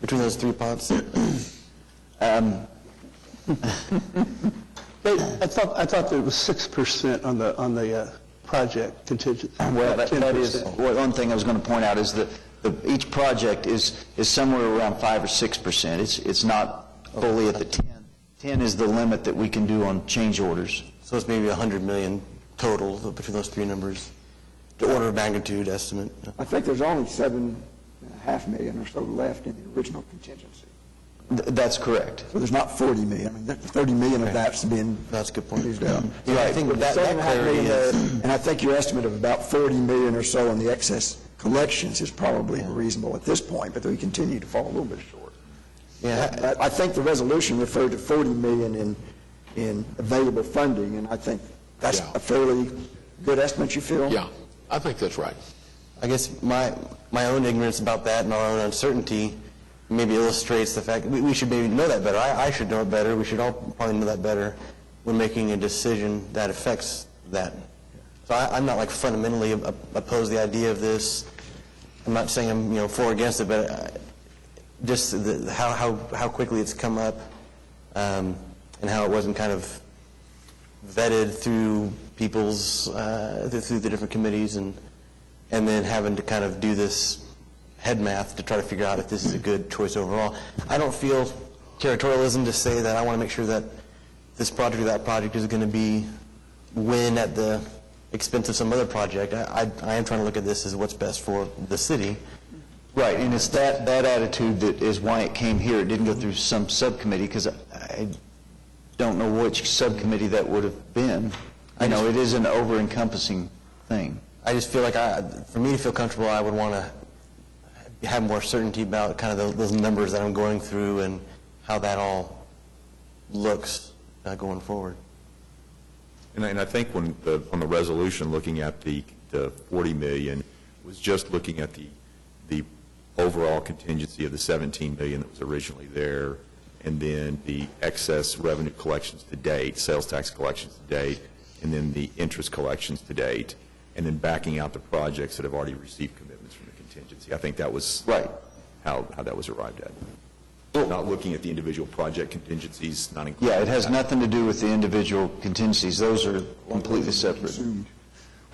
between those three pots. I thought there was 6% on the project contingency. Well, that is, well, one thing I was going to point out is that each project is somewhere around 5 or 6%. It's not fully at the 10. 10 is the limit that we can do on change orders. So it's maybe 100 million total between those three numbers, the order of magnitude estimate. I think there's only $7.5 million or so left in the original contingency. That's correct. So there's not 40 million. I mean, 30 million of that's been That's a good point. used up. Yeah, I think With that $7.5 clarity million is... there, and I think your estimate of about 40 million or so on the excess collections is probably reasonable at this point, but we continue to fall a little bit short. Yeah, I think the resolution referred to 40 million in available funding, and I think that's Yeah. a fairly good estimate, you feel? Yeah, I think that's right. I guess my own ignorance about that and our own uncertainty maybe illustrates the fact we should maybe know that better. I should know it better. We should all probably know that better when making a decision that affects that. So I'm not like fundamentally opposed to the idea of this. I'm not saying I'm for or against it, but just how quickly it's come up and how it wasn't kind of vetted through people's through the different committees and then having to kind of do this head math to try to figure out if this is a good choice overall. I don't feel territorialism to say that I want to make sure that this project or that project is going to be win at the expense of some other project. I am trying to look at this as what's best for the city. Right, and it's that attitude that is why it came here. It didn't go through some subcommittee, because I don't know which subcommittee that would have been. I know it is an over-encompassing thing. I just feel like, for me to feel comfortable, I would want to have more certainty about kind of those numbers that I'm going through and how that all looks going forward. And I think when on the resolution, looking at the 40 million, was just looking at the overall contingency of the 17 million that was originally there, and then the excess revenue collections to date, sales tax collections to date, and then the interest collections to date, and then backing out the projects that have already received commitments from the contingency. I think that was right how that was arrived at. Not looking at the individual project contingencies, not including. Yeah, it has nothing to do with the individual contingencies. Those are completely separate.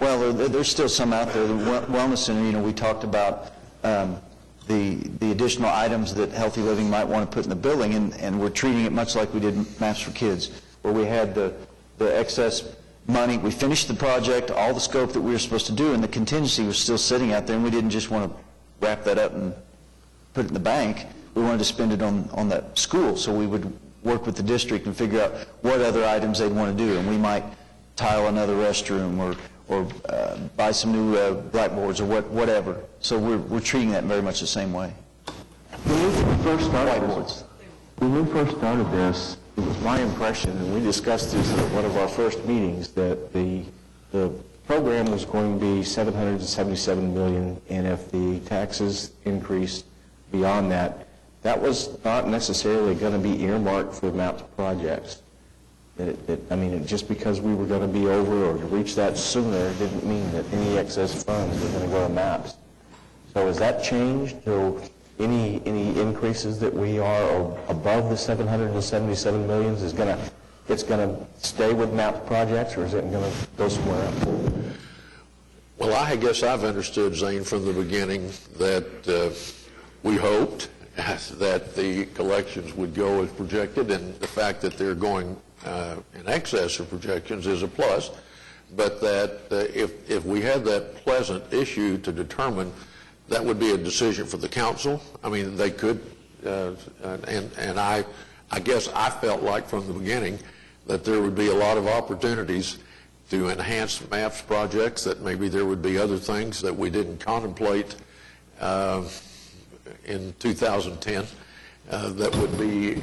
Well, there's still some out there. The Wellness Center, we talked about the additional items that Healthy Living might want to put in the building, and we're treating it much like we did Maps for Kids, where we had the excess money. We finished the project, all the scope that we were supposed to do, and the contingency was still sitting out there, and we didn't just want to wrap that up and put it in the bank. We wanted to spend it on that school, so we would work with the district and figure out what other items they'd want to do, and we might tile another restroom or buy some new blackboards or whatever. So we're treating that very much the same way. When we first started this, it was my impression, and we discussed this at one of our first meetings, that the program was going to be $777 million, and if the taxes increased beyond that, that was not necessarily going to be earmarked for MAPS projects. Just because we were going to be over or to reach that sooner didn't mean that any excess funds were going to go to MAPS. So has that changed? So any increases that we are above the $777 million it's going to stay with MAPS projects, or is it going to go somewhere else? Well, I guess I've understood, Zane, from the beginning that we hoped that the collections would go as projected, and the fact that they're going in excess of projections is a plus, but that if we had that pleasant issue to determine, that would be a decision for the council. I mean, they could, and I guess I felt like from the beginning that there would be a lot of opportunities to enhance MAPS projects, that maybe there would be other things that we didn't contemplate in 2010 that would be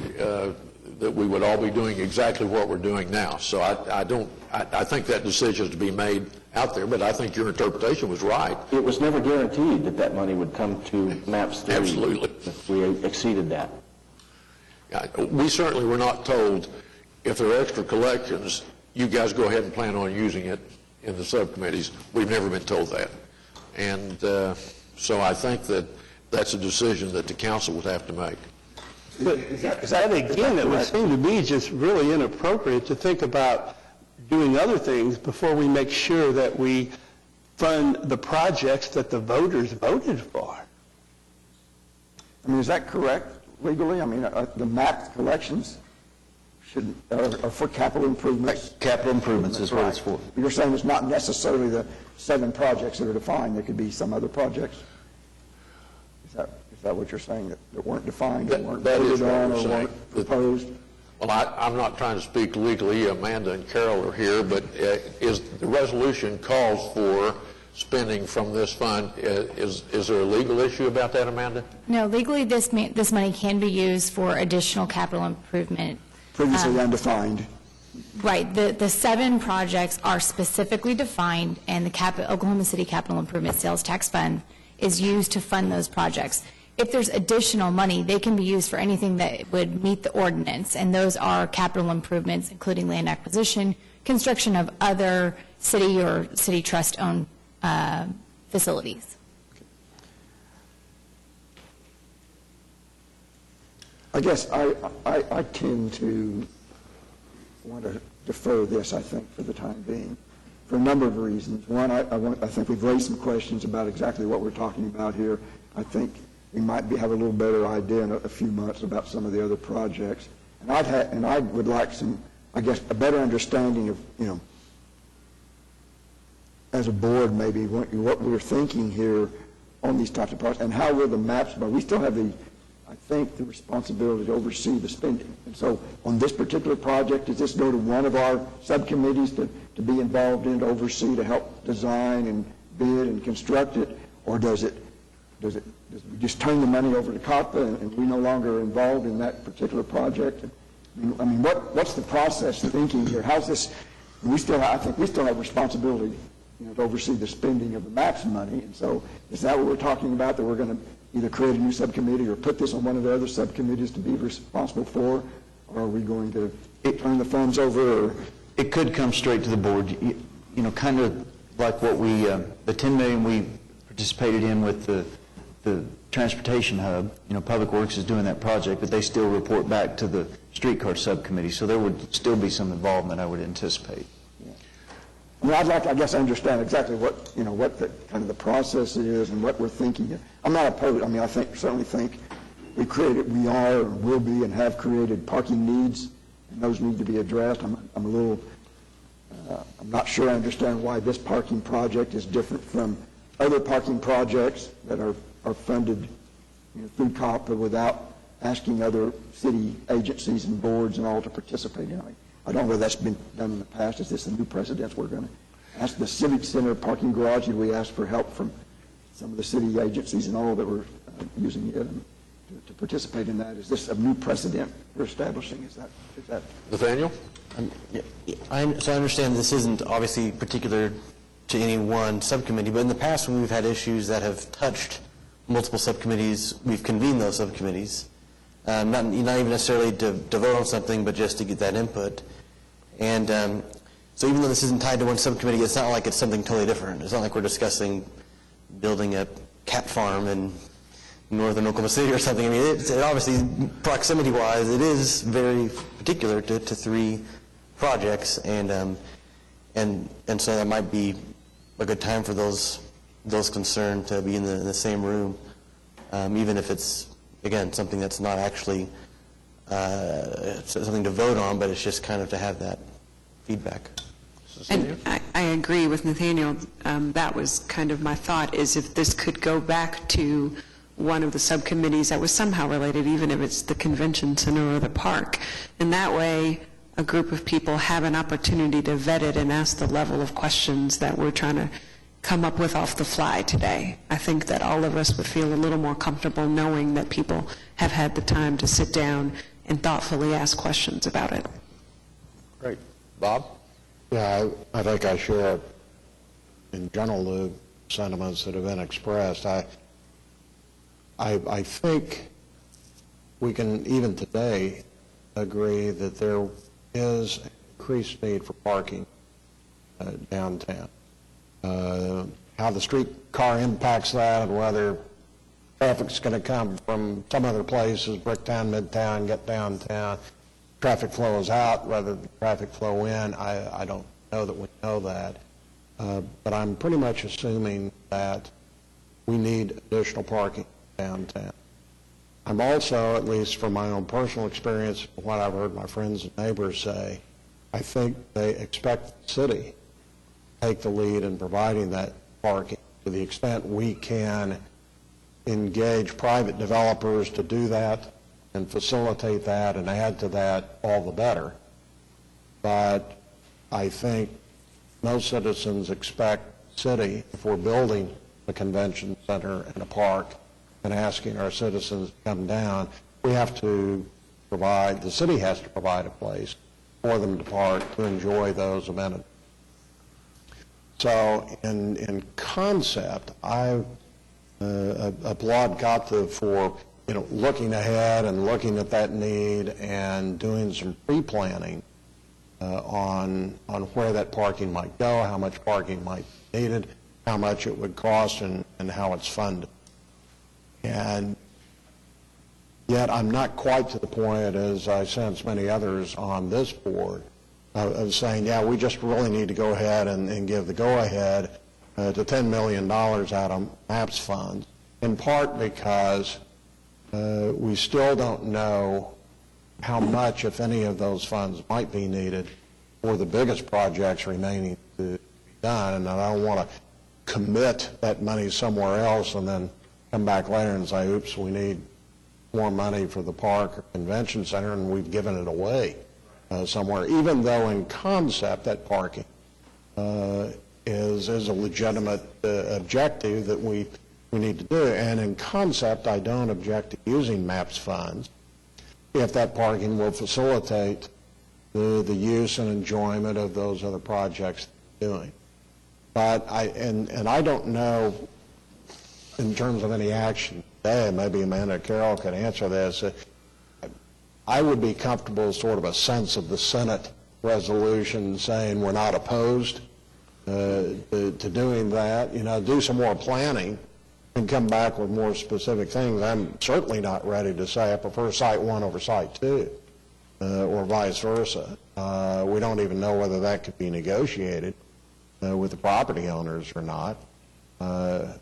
that we would all be doing exactly what we're doing now. So I think that decision is to be made out there, but I think your interpretation was right. It was never guaranteed that money would come to MAPS 3. Absolutely. If we exceeded that. We certainly were not told, if there are extra collections, you guys go ahead and plan on using it in the subcommittees. We've never been told that. And so I think that that's a decision that the council would have to make. But again, it would seem to me just really inappropriate to think about doing other things before we make sure that we fund the projects that the voters voted for. I mean, is that correct legally? I mean, the MAPS collections are for capital improvements? Capital improvements is what it's for. You're saying it's not necessarily the 7 projects that are defined. There could be some other projects? Is that what you're saying, that weren't defined, that weren't voted on, or weren't proposed? Well, I'm not trying to speak legally. Amanda and Carol are here, but the resolution calls for spending from this fund. Is there a legal issue about that, Amanda? No, legally this money can be used for additional capital improvement. Previously undefined. Right. The 7 projects are specifically defined, and the Oklahoma City Capital Improvement Sales Tax Fund is used to fund those projects. If there's additional money, they can be used for anything that would meet the ordinance, and those are capital improvements, including land acquisition, construction of other city or city trust-owned facilities. I guess I tend to want to defer this, I think, for the time being, for a number of reasons. One, I think we've raised some questions about exactly what we're talking about here. I think we might have a little better idea in a few months about some of the other projects. And I would like some, I guess, a better understanding of, as a board, maybe, what we're thinking here on these types of projects, and how will the maps, but we still have I think, the responsibility to oversee the spending. And so on this particular project, does this go to one of our subcommittees to be involved in, to oversee, to help design and bid and construct it, or does we just turn the money over to COPPA and we no longer are involved in that particular project? I mean, what's the process thinking here? How's this? I think we still have responsibility, to oversee the spending of the MAPS money. And so is that what we're talking about, that we're going to either create a new subcommittee or put this on one of the other subcommittees to be responsible for? Or are we going to turn the funds over? Or? It could come straight to the board, kind of like what the 10 million we participated in with the transportation hub. Public Works is doing that project, but they still report back to the streetcar subcommittee, so there would still be some involvement, I would anticipate. I mean, I'd like, I guess, understand exactly what the kind of the process is and what we're thinking. I'm not opposed. I mean, certainly think we are or will be and have created parking needs, and those need to be addressed. I'm not sure I understand why this parking project is different from other parking projects that are funded through COPPA without asking other city agencies and boards and all to participate in it. I don't know whether that's been done in the past. Is this a new precedent? We're going to ask the Civic Center parking garage. We ask for help from some of the city agencies and all that were using it to participate in that. Is this a new precedent we're establishing? Is that Nathaniel? So I understand this isn't obviously particular to any one subcommittee, but in the past when we've had issues that have touched multiple subcommittees, we've convened those subcommittees. Not even necessarily to vote on something, but just to get that input. And so even though this isn't tied to one subcommittee, it's not like it's something totally different. It's not like we're discussing building a cat farm in northern Oklahoma City or something. I mean, it obviously, proximity-wise, it is very particular to three projects, and so that might be a good time for those concerned to be in the same room, even if it's, again, something that's not actually something to vote on, but it's just kind of to have that feedback. And I agree with Nathaniel. That was kind of my thought, is if this could go back to one of the subcommittees that was somehow related, even if it's the convention center or the park. And that way, a group of people have an opportunity to vet it and ask the level of questions that we're trying to come up with off the fly today. I think that all of us would feel a little more comfortable knowing that people have had the time to sit down and thoughtfully ask questions about it. Great. Bob? Yeah, I think I share, in general, the sentiments that have been expressed. I think we can, even today, agree that there is increased need for parking downtown. How the streetcar impacts that, and whether traffic's going to come from some other places, Bricktown, Midtown, get downtown, traffic flows out rather than traffic flow in, I don't know that we know that. But I'm pretty much assuming that we need additional parking downtown. I'm also, at least from my own personal experience, what I've heard my friends and neighbors say, I think they expect the city to take the lead in providing that parking to the extent we can engage private developers to do that and facilitate that and add to that, all the better. But I think most citizens expect the city, if we're building a convention center and a park and asking our citizens to come down, we have to provide, the city has to provide a place for them to park to enjoy those amenities. So in concept, I applaud COPPA for looking ahead and looking at that need and doing some pre-planning on where that parking might go, how much parking might be needed, how much it would cost, and how it's funded. And yet I'm not quite to the point, as I sense many others on this board, of saying, yeah, we just really need to go ahead and give the go-ahead to $10 million out of MAPS funds, in part because we still don't know how much, if any, of those funds might be needed for the biggest projects remaining to be done, and I don't want to commit that money somewhere else and then come back later and say, oops, we need more money for the park or convention center, and we've given it away somewhere, even though in concept that parking is a legitimate objective that we need to do. And in concept, I don't object to using MAPS funds if that parking will facilitate the use and enjoyment of those other projects they're doing. But I don't know, in terms of any action today, maybe Amanda Carroll can answer this, I would be comfortable with sort of a sense of the Senate resolution saying we're not opposed to doing that, do some more planning and come back with more specific things. I'm certainly not ready to say I prefer Site 1 over Site 2 or vice versa. We don't even know whether that could be negotiated with the property owners or not.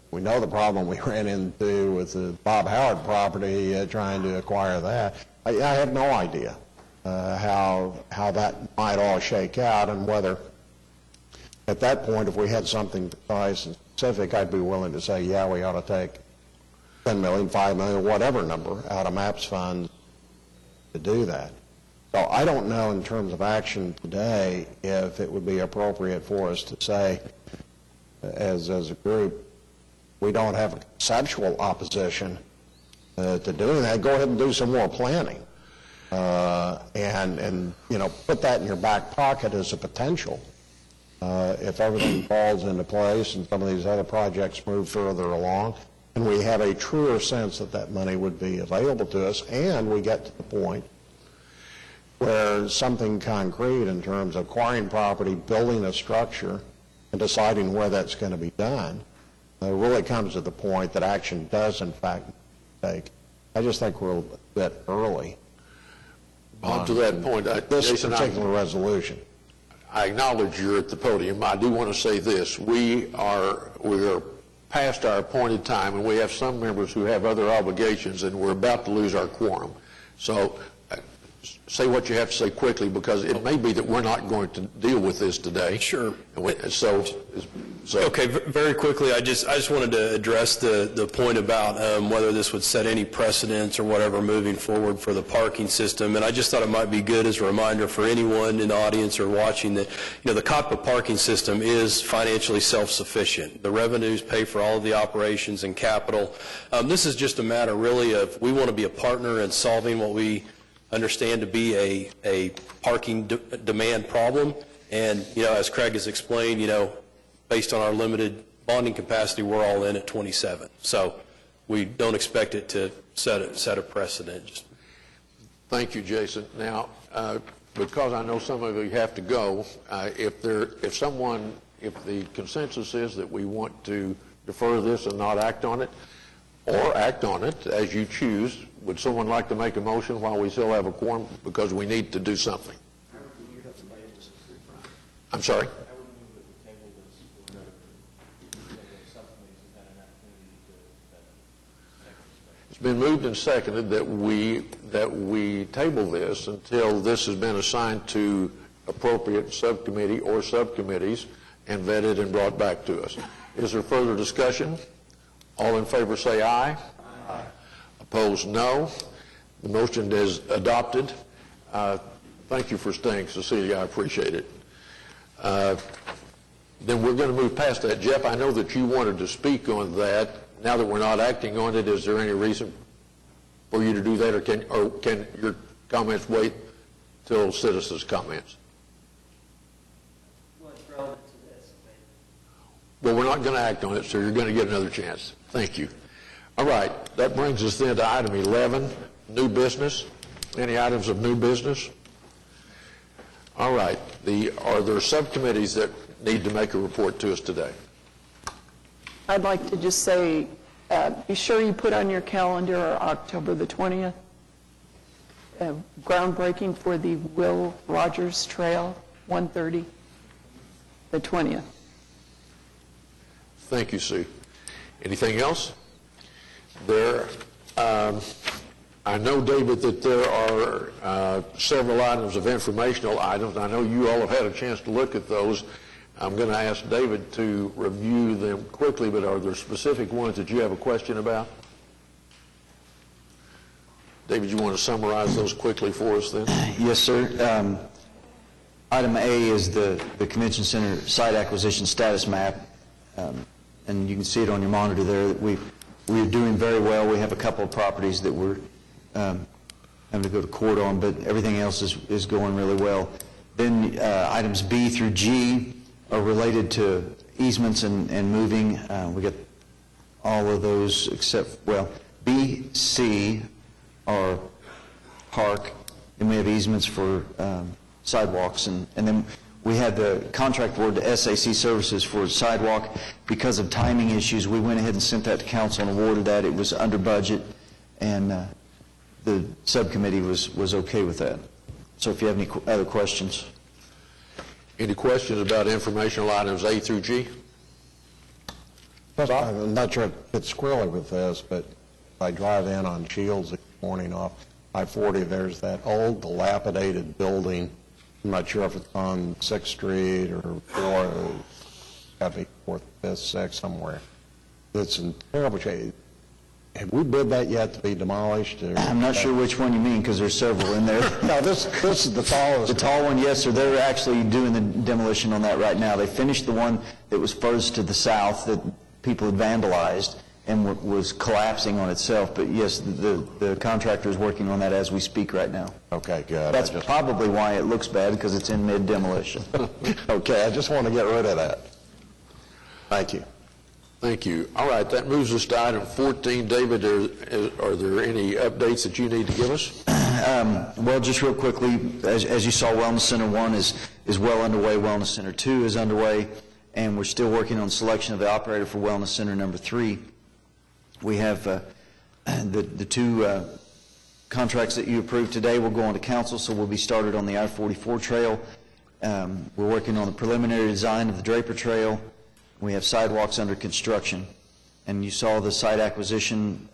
We know the problem we ran into with the Bob Howard property trying to acquire that. I have no idea how that might all shake out, and whether at that point, if we had something precise and specific, I'd be willing to say, yeah, we ought to take 10 million, 5 million, whatever number out of MAPS funds to do that. So I don't know in terms of action today if it would be appropriate for us to say, as a group, we don't have a conceptual opposition to doing that. Go ahead and do some more planning, and put that in your back pocket as a potential. If everything falls into place and some of these other projects move further along, and we have a truer sense that that money would be available to us, and we get to the point where something concrete in terms of acquiring property, building a structure, and deciding where that's going to be done, really comes to the point that action does, in fact, take. I just think we're a bit early. On to that point, this Jason, particular resolution. I acknowledge you're at the podium. I do want to say this. We are past our appointed time, and we have some members who have other obligations, and we're about to lose our quorum. So say what you have to say quickly, because it may be that we're not going to deal with this today. Sure. So Okay, very quickly, I just wanted to address the point about whether this would set any precedents or whatever moving forward for the parking system. And I just thought it might be good as a reminder for anyone in the audience or watching that, the COPPA parking system is financially self-sufficient. The revenues pay for all of the operations and capital. This is just a matter really of we want to be a partner in solving what we understand to be a parking demand problem. And, as Craig has explained, based on our limited bonding capacity, we're all in at 27. So we don't expect it to set a precedent. Thank you, Jason. Now, because I know some of you have to go, if the consensus is that we want to defer this and not act on it, or act on it as you choose, would someone like to make a motion while we still have a quorum, because we need to do something? I'm sorry? It's been moved and seconded that we table this until this has been assigned to appropriate subcommittee or subcommittees and vetted and brought back to us. Is there further discussion? All in favor say aye. Aye. Opposed, no. The motion is adopted. Thank you for staying, Cecilia. I appreciate it. Then we're going to move past that. Jeff, I know that you wanted to speak on that. Now that we're not acting on it, is there any reason for you to do that, or can your comments wait till citizens' comments? Well, it's relevant to this. Well, we're not going to act on it, so you're going to get another chance. Thank you. All right, that brings us then to item 11, new business. Any items of new business? All right, are there subcommittees that need to make a report to us today? I'd like to just say, be sure you put on your calendar October the 20th, groundbreaking for the Will Rogers Trail, 1:30, the 20th. Thank you, Sue. Anything else? I know, David, that there are several items of informational items. I know you all have had a chance to look at those. I'm going to ask David to review them quickly, but are there specific ones that you have a question about? David, you want to summarize those quickly for us then? Yes, sir. Item A is the Convention Center site acquisition status map, and you can see it on your monitor there. We're doing very well. We have a couple of properties that we're having to go to court on, but everything else is going really well. Then items B through G are related to easements and moving. We got all of those except, well, B, C are park, and we have easements for sidewalks, and then we had the contract award to SAC Services for sidewalk. Because of timing issues, we went ahead and sent that to council and awarded that. It was under budget, and the subcommittee was okay with that. So if you have any other questions. Any questions about informational items A through G? I'm not sure it fits squarely with this, but if I drive in on Shields this morning off I-40, there's that old dilapidated building. I'm not sure if it's on 6th Street or 4th, got to be 4th, 5th, 6th, somewhere. It's in terrible shape. Have we bid that yet to be demolished? I'm not sure which one you mean, because there's several in there. No, this is the tallest. The tall one, yes, sir. They're actually doing the demolition on that right now. They finished the one that was furthest to the south that people had vandalized and was collapsing on itself. But yes, the contractor is working on that as we speak right now. Okay, good. That's probably why it looks bad, because it's in mid-demolition. Okay, I just want to get rid of that. Thank you. Thank you. All right, that moves us to item 14. David, are there any updates that you need to give us? Well, just real quickly, as you saw, Wellness Center 1 is well underway. Wellness Center 2 is underway, and we're still working on selection of the operator for Wellness Center number 3. We have the two contracts that you approved today will go on to council, so we'll be started on the I-44 trail. We're working on the preliminary design of the Draper Trail. We have sidewalks under construction. And you saw the site acquisition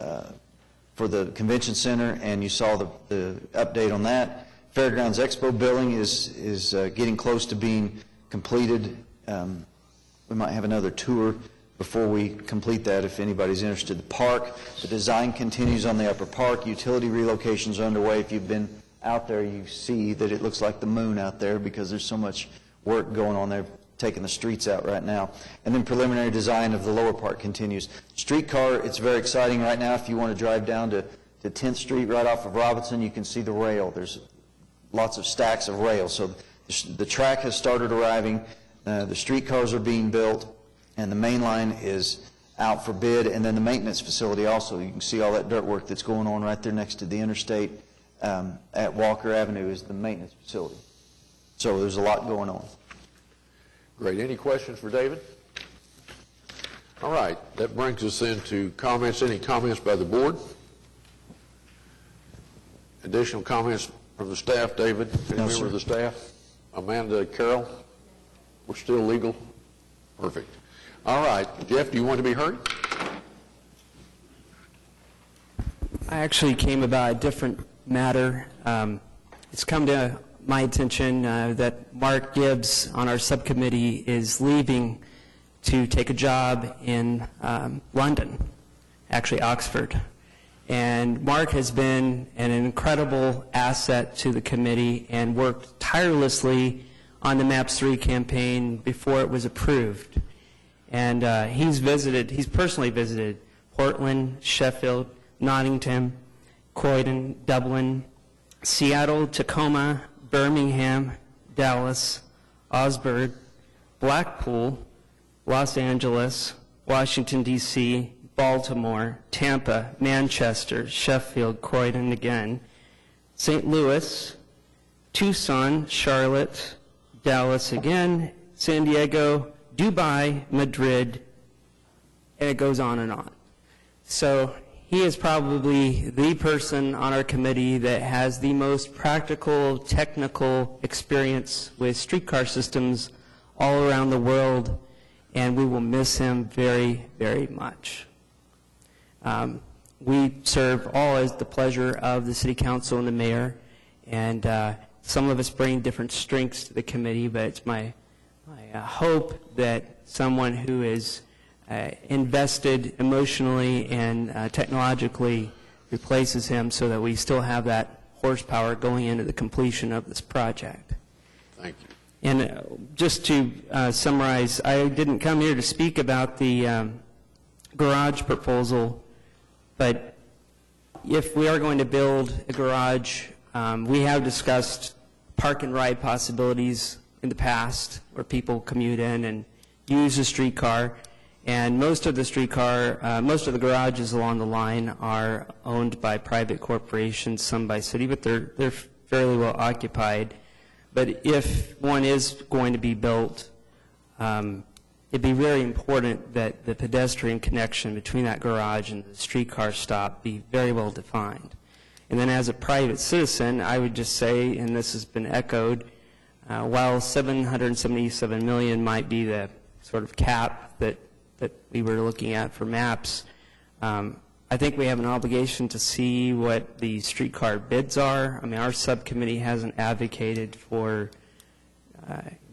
for the convention center, and you saw the update on that. Fairgrounds Expo building is getting close to being completed. We might have another tour before we complete that if anybody's interested. The park, the design continues on the upper park. Utility relocations are underway. If you've been out there, you see that it looks like the moon out there because there's so much work going on there, taking the streets out right now. And then preliminary design of the lower part continues. Streetcar, it's very exciting right now. If you want to drive down to 10th Street right off of Robinson, you can see the rail. There's lots of stacks of rail. So the track has started arriving. The streetcars are being built, and the main line is out for bid. And then the maintenance facility also. You can see all that dirt work that's going on right there next to the interstate at Walker Avenue is the maintenance facility. So there's a lot going on. Great. Any questions for David? All right. That brings us into comments. Any comments by the board? Additional comments from the staff, David? Any member of the staff? Amanda, Carol? We're still legal? Perfect. All right. Jeff, do you want to be heard? I actually came about a different matter. It's come to my attention that Mark Gibbs on our subcommittee is leaving to take a job in London, actually Oxford. And Mark has been an incredible asset to the committee and worked tirelessly on the MAPS 3 campaign before it was approved. And he's personally visited Portland, Sheffield, Nottingham, Croydon, Dublin, Seattle, Tacoma, Birmingham, Dallas, Augsburg, Blackpool, Los Angeles, Washington, D.C., Baltimore, Tampa, Manchester, Sheffield, Croydon again, St. Louis, Tucson, Charlotte, Dallas again, San Diego, Dubai, Madrid, and it goes on and on. So he is probably the person on our committee that has the most practical, technical experience with streetcar systems all around the world, and we will miss him very, very much. We serve all as the pleasure of the City Council and the Mayor, and some of us bring different strengths to the committee, but it's my I hope that someone who is invested emotionally and technologically replaces him so that we still have that horsepower going into the completion of this project. Thank you. And just to summarize, I didn't come here to speak about the garage proposal, but if we are going to build a garage, we have discussed park and ride possibilities in the past where people commute in and use a streetcar. And most of the garages along the line are owned by private corporations, some by city, but they're fairly well occupied. But if one is going to be built, it'd be very important that the pedestrian connection between that garage and the streetcar stop be very well defined. And then as a private citizen, I would just say, and this has been echoed, while $777 million might be the sort of cap that we were looking at for MAPS, I think we have an obligation to see what the streetcar bids are. I mean, our subcommittee hasn't advocated for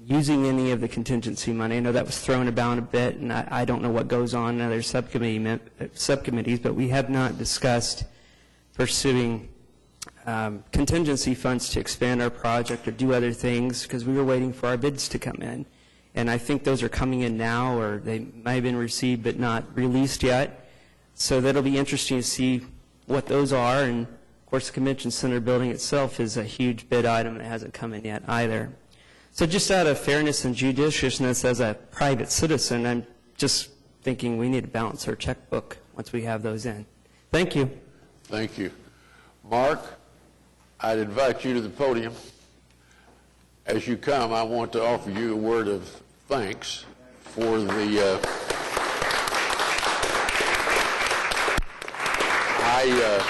using any of the contingency money. I know that was thrown about a bit, and I don't know what goes on in other subcommittees, but we have not discussed pursuing contingency funds to expand our project or do other things because we were waiting for our bids to come in. And I think those are coming in now, or they might have been received but not released yet. So that'll be interesting to see what those are. And, of course, the Convention Center building itself is a huge bid item that hasn't come in yet either. So just out of fairness and judiciousness as a private citizen, I'm just thinking we need to balance our checkbook once we have those in. Thank you. Thank you. Mark, I'd invite you to the podium. As you come, I want to offer you a word of thanks for the I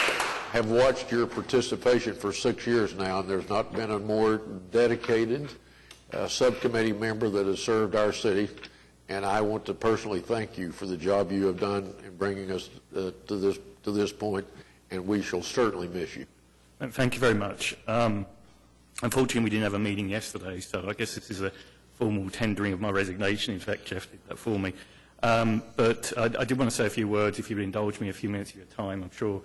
have watched your participation for 6 years now, and there's not been a more dedicated subcommittee member that has served our city, and I want to personally thank you for the job you have done in bringing us to this point, and we shall certainly miss you. Thank you very much. Unfortunately, we didn't have a meeting yesterday, so I guess this is a formal tendering of my resignation. In fact, Jeff did that for me. But I did want to say a few words, if you would indulge me a few minutes of your time. I'm sure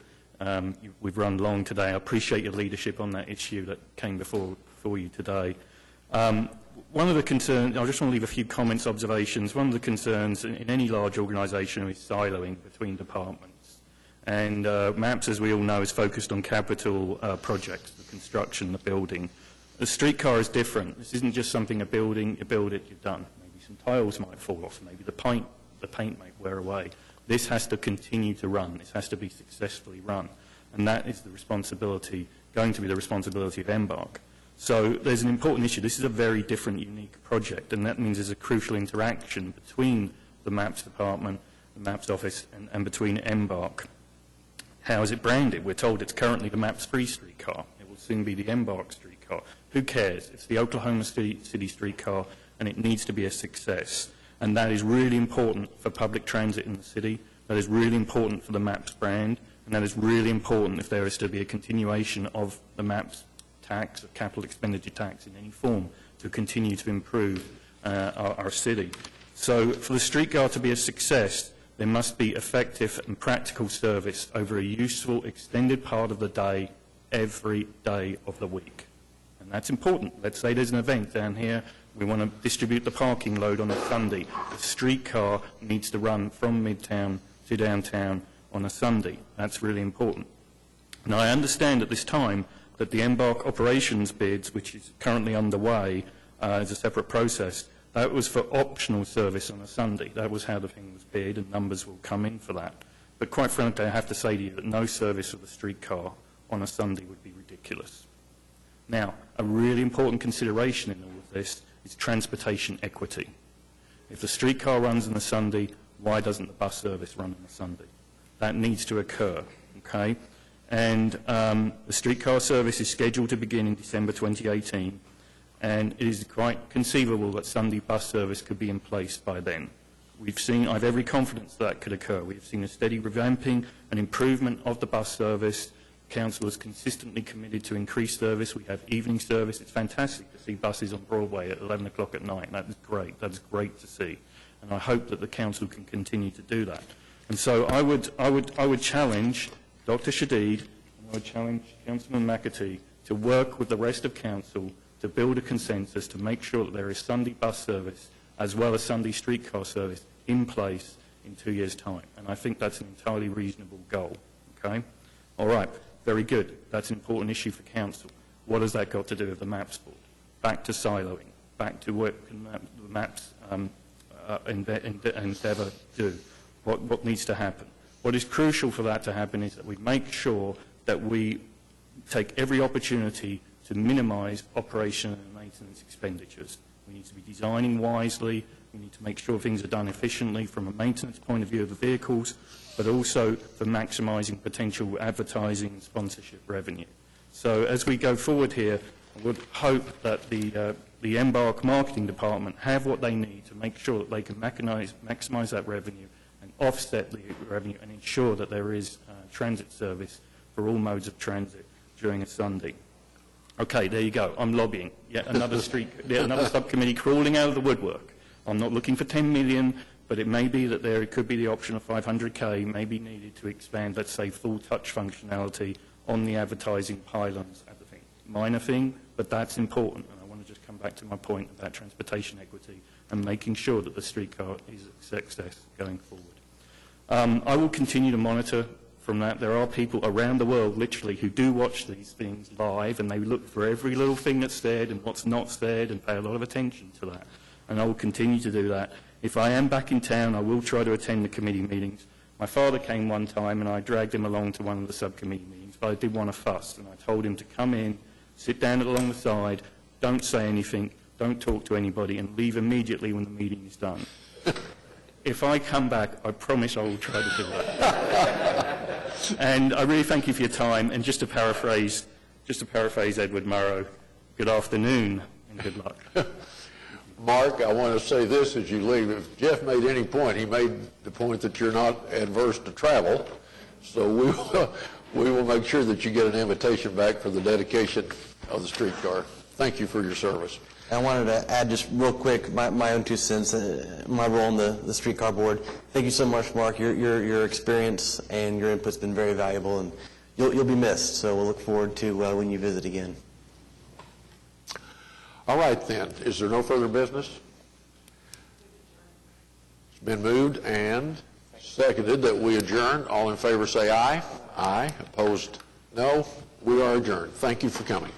we've run long today. I appreciate your leadership on that issue that came before you today. One of the concerns, I just want to leave a few comments, observations. One of the concerns in any large organisation is siloing between departments. And MAPS, as we all know, is focused on capital projects, the construction, the building. The streetcar is different. This isn't just something, a building, you build it, you're done. Maybe some tiles might fall off, maybe the paint might wear away. This has to continue to run. This has to be successfully run. And that is the responsibility, going to be the responsibility of Embark. So there's an important issue. This is a very different, unique project, and that means there's a crucial interaction between the MAPS department, the MAPS office, and between Embark. How is it branded? We're told it's currently the MAPS Free streetcar. It will soon be the Embark streetcar. Who cares? It's the Oklahoma City streetcar, and it needs to be a success. And that is really important for public transit in the city. That is really important for the MAPS brand, and that is really important if there is to be a continuation of the MAPS tax, or capital expenditure tax in any form, to continue to improve our city. So for the streetcar to be a success, there must be effective and practical service over a useful, extended part of the day, every day of the week. And that's important. Let's say there's an event down here. We want to distribute the parking load on a Sunday. The streetcar needs to run from Midtown to downtown on a Sunday. That's really important. Now, I understand at this time that the Embark operations bids, which is currently underway as a separate process, that was for optional service on a Sunday. That was how the thing was bid, and numbers will come in for that. But quite frankly, I have to say to you that no service of the streetcar on a Sunday would be ridiculous. Now, a really important consideration in all of this is transportation equity. If the streetcar runs on a Sunday, why doesn't the bus service run on a Sunday? That needs to occur, okay? And the streetcar service is scheduled to begin in December 2018, and it is quite conceivable that Sunday bus service could be in place by then. I have every confidence that could occur. We've seen a steady revamping and improvement of the bus service. Council has consistently committed to increased service. We have evening service. It's fantastic to see buses on Broadway at 11 o'clock at night. That is great. That's great to see. And I hope that the Council can continue to do that. And so I would challenge Dr. Shadid, and I would challenge Councilman McAtee to work with the rest of Council to build a consensus to make sure that there is Sunday bus service as well as Sunday streetcar service in place in 2 years' time. And I think that's an entirely reasonable goal. Okay? All right. Very good. That's an important issue for Council. What has that got to do with the MAPS board? Back to siloing. Back to what can the MAPS endeavour do? What needs to happen? What is crucial for that to happen is that we make sure that we take every opportunity to minimise operation and maintenance expenditures. We need to be designing wisely. We need to make sure things are done efficiently from a maintenance point of view of the vehicles, but also for maximising potential advertising and sponsorship revenue. So as we go forward here, I would hope that the Embark marketing department have what they need to make sure that they can maximise that revenue and offset the revenue and ensure that there is transit service for all modes of transit during a Sunday. Okay, there you go. I'm lobbying. Yet another subcommittee crawling out of the woodwork. I'm not looking for 10 million, but it may be that there could be the option of 500k may be needed to expand, let's say, full touch functionality on the advertising pylons at the thing. Minor thing, but that's important. And I want to just come back to my point about transportation equity and making sure that the streetcar is a success going forward. I will continue to monitor from that. There are people around the world, literally, who do watch these things live, and they look for every little thing that's said and what's not said and pay a lot of attention to that. And I will continue to do that. If I am back in town, I will try to attend the committee meetings. My father came one time, and I dragged him along to one of the subcommittee meetings, but I did want to fuss, and I told him to come in, sit down along the side, don't say anything, don't talk to anybody, and leave immediately when the meeting is done. If I come back, I promise I will try to do that. And I really thank you for your time. And just to paraphrase Edward Murrow, good afternoon and good luck. Mark, I want to say this as you leave. If Jeff made any point, he made the point that you're not adverse to travel. So we will make sure that you get an invitation back for the dedication of the streetcar. Thank you for your service. I wanted to add just real quick my own 2 cents, my role on the streetcar board. Thank you so much, Mark. Your experience and your input's been very valuable, and you'll be missed. So we'll look forward to when you visit again. All right, then. Is there no further business? It's been moved and seconded that we adjourn. All in favor say aye. Aye. Opposed, no. We are adjourned. Thank you for coming.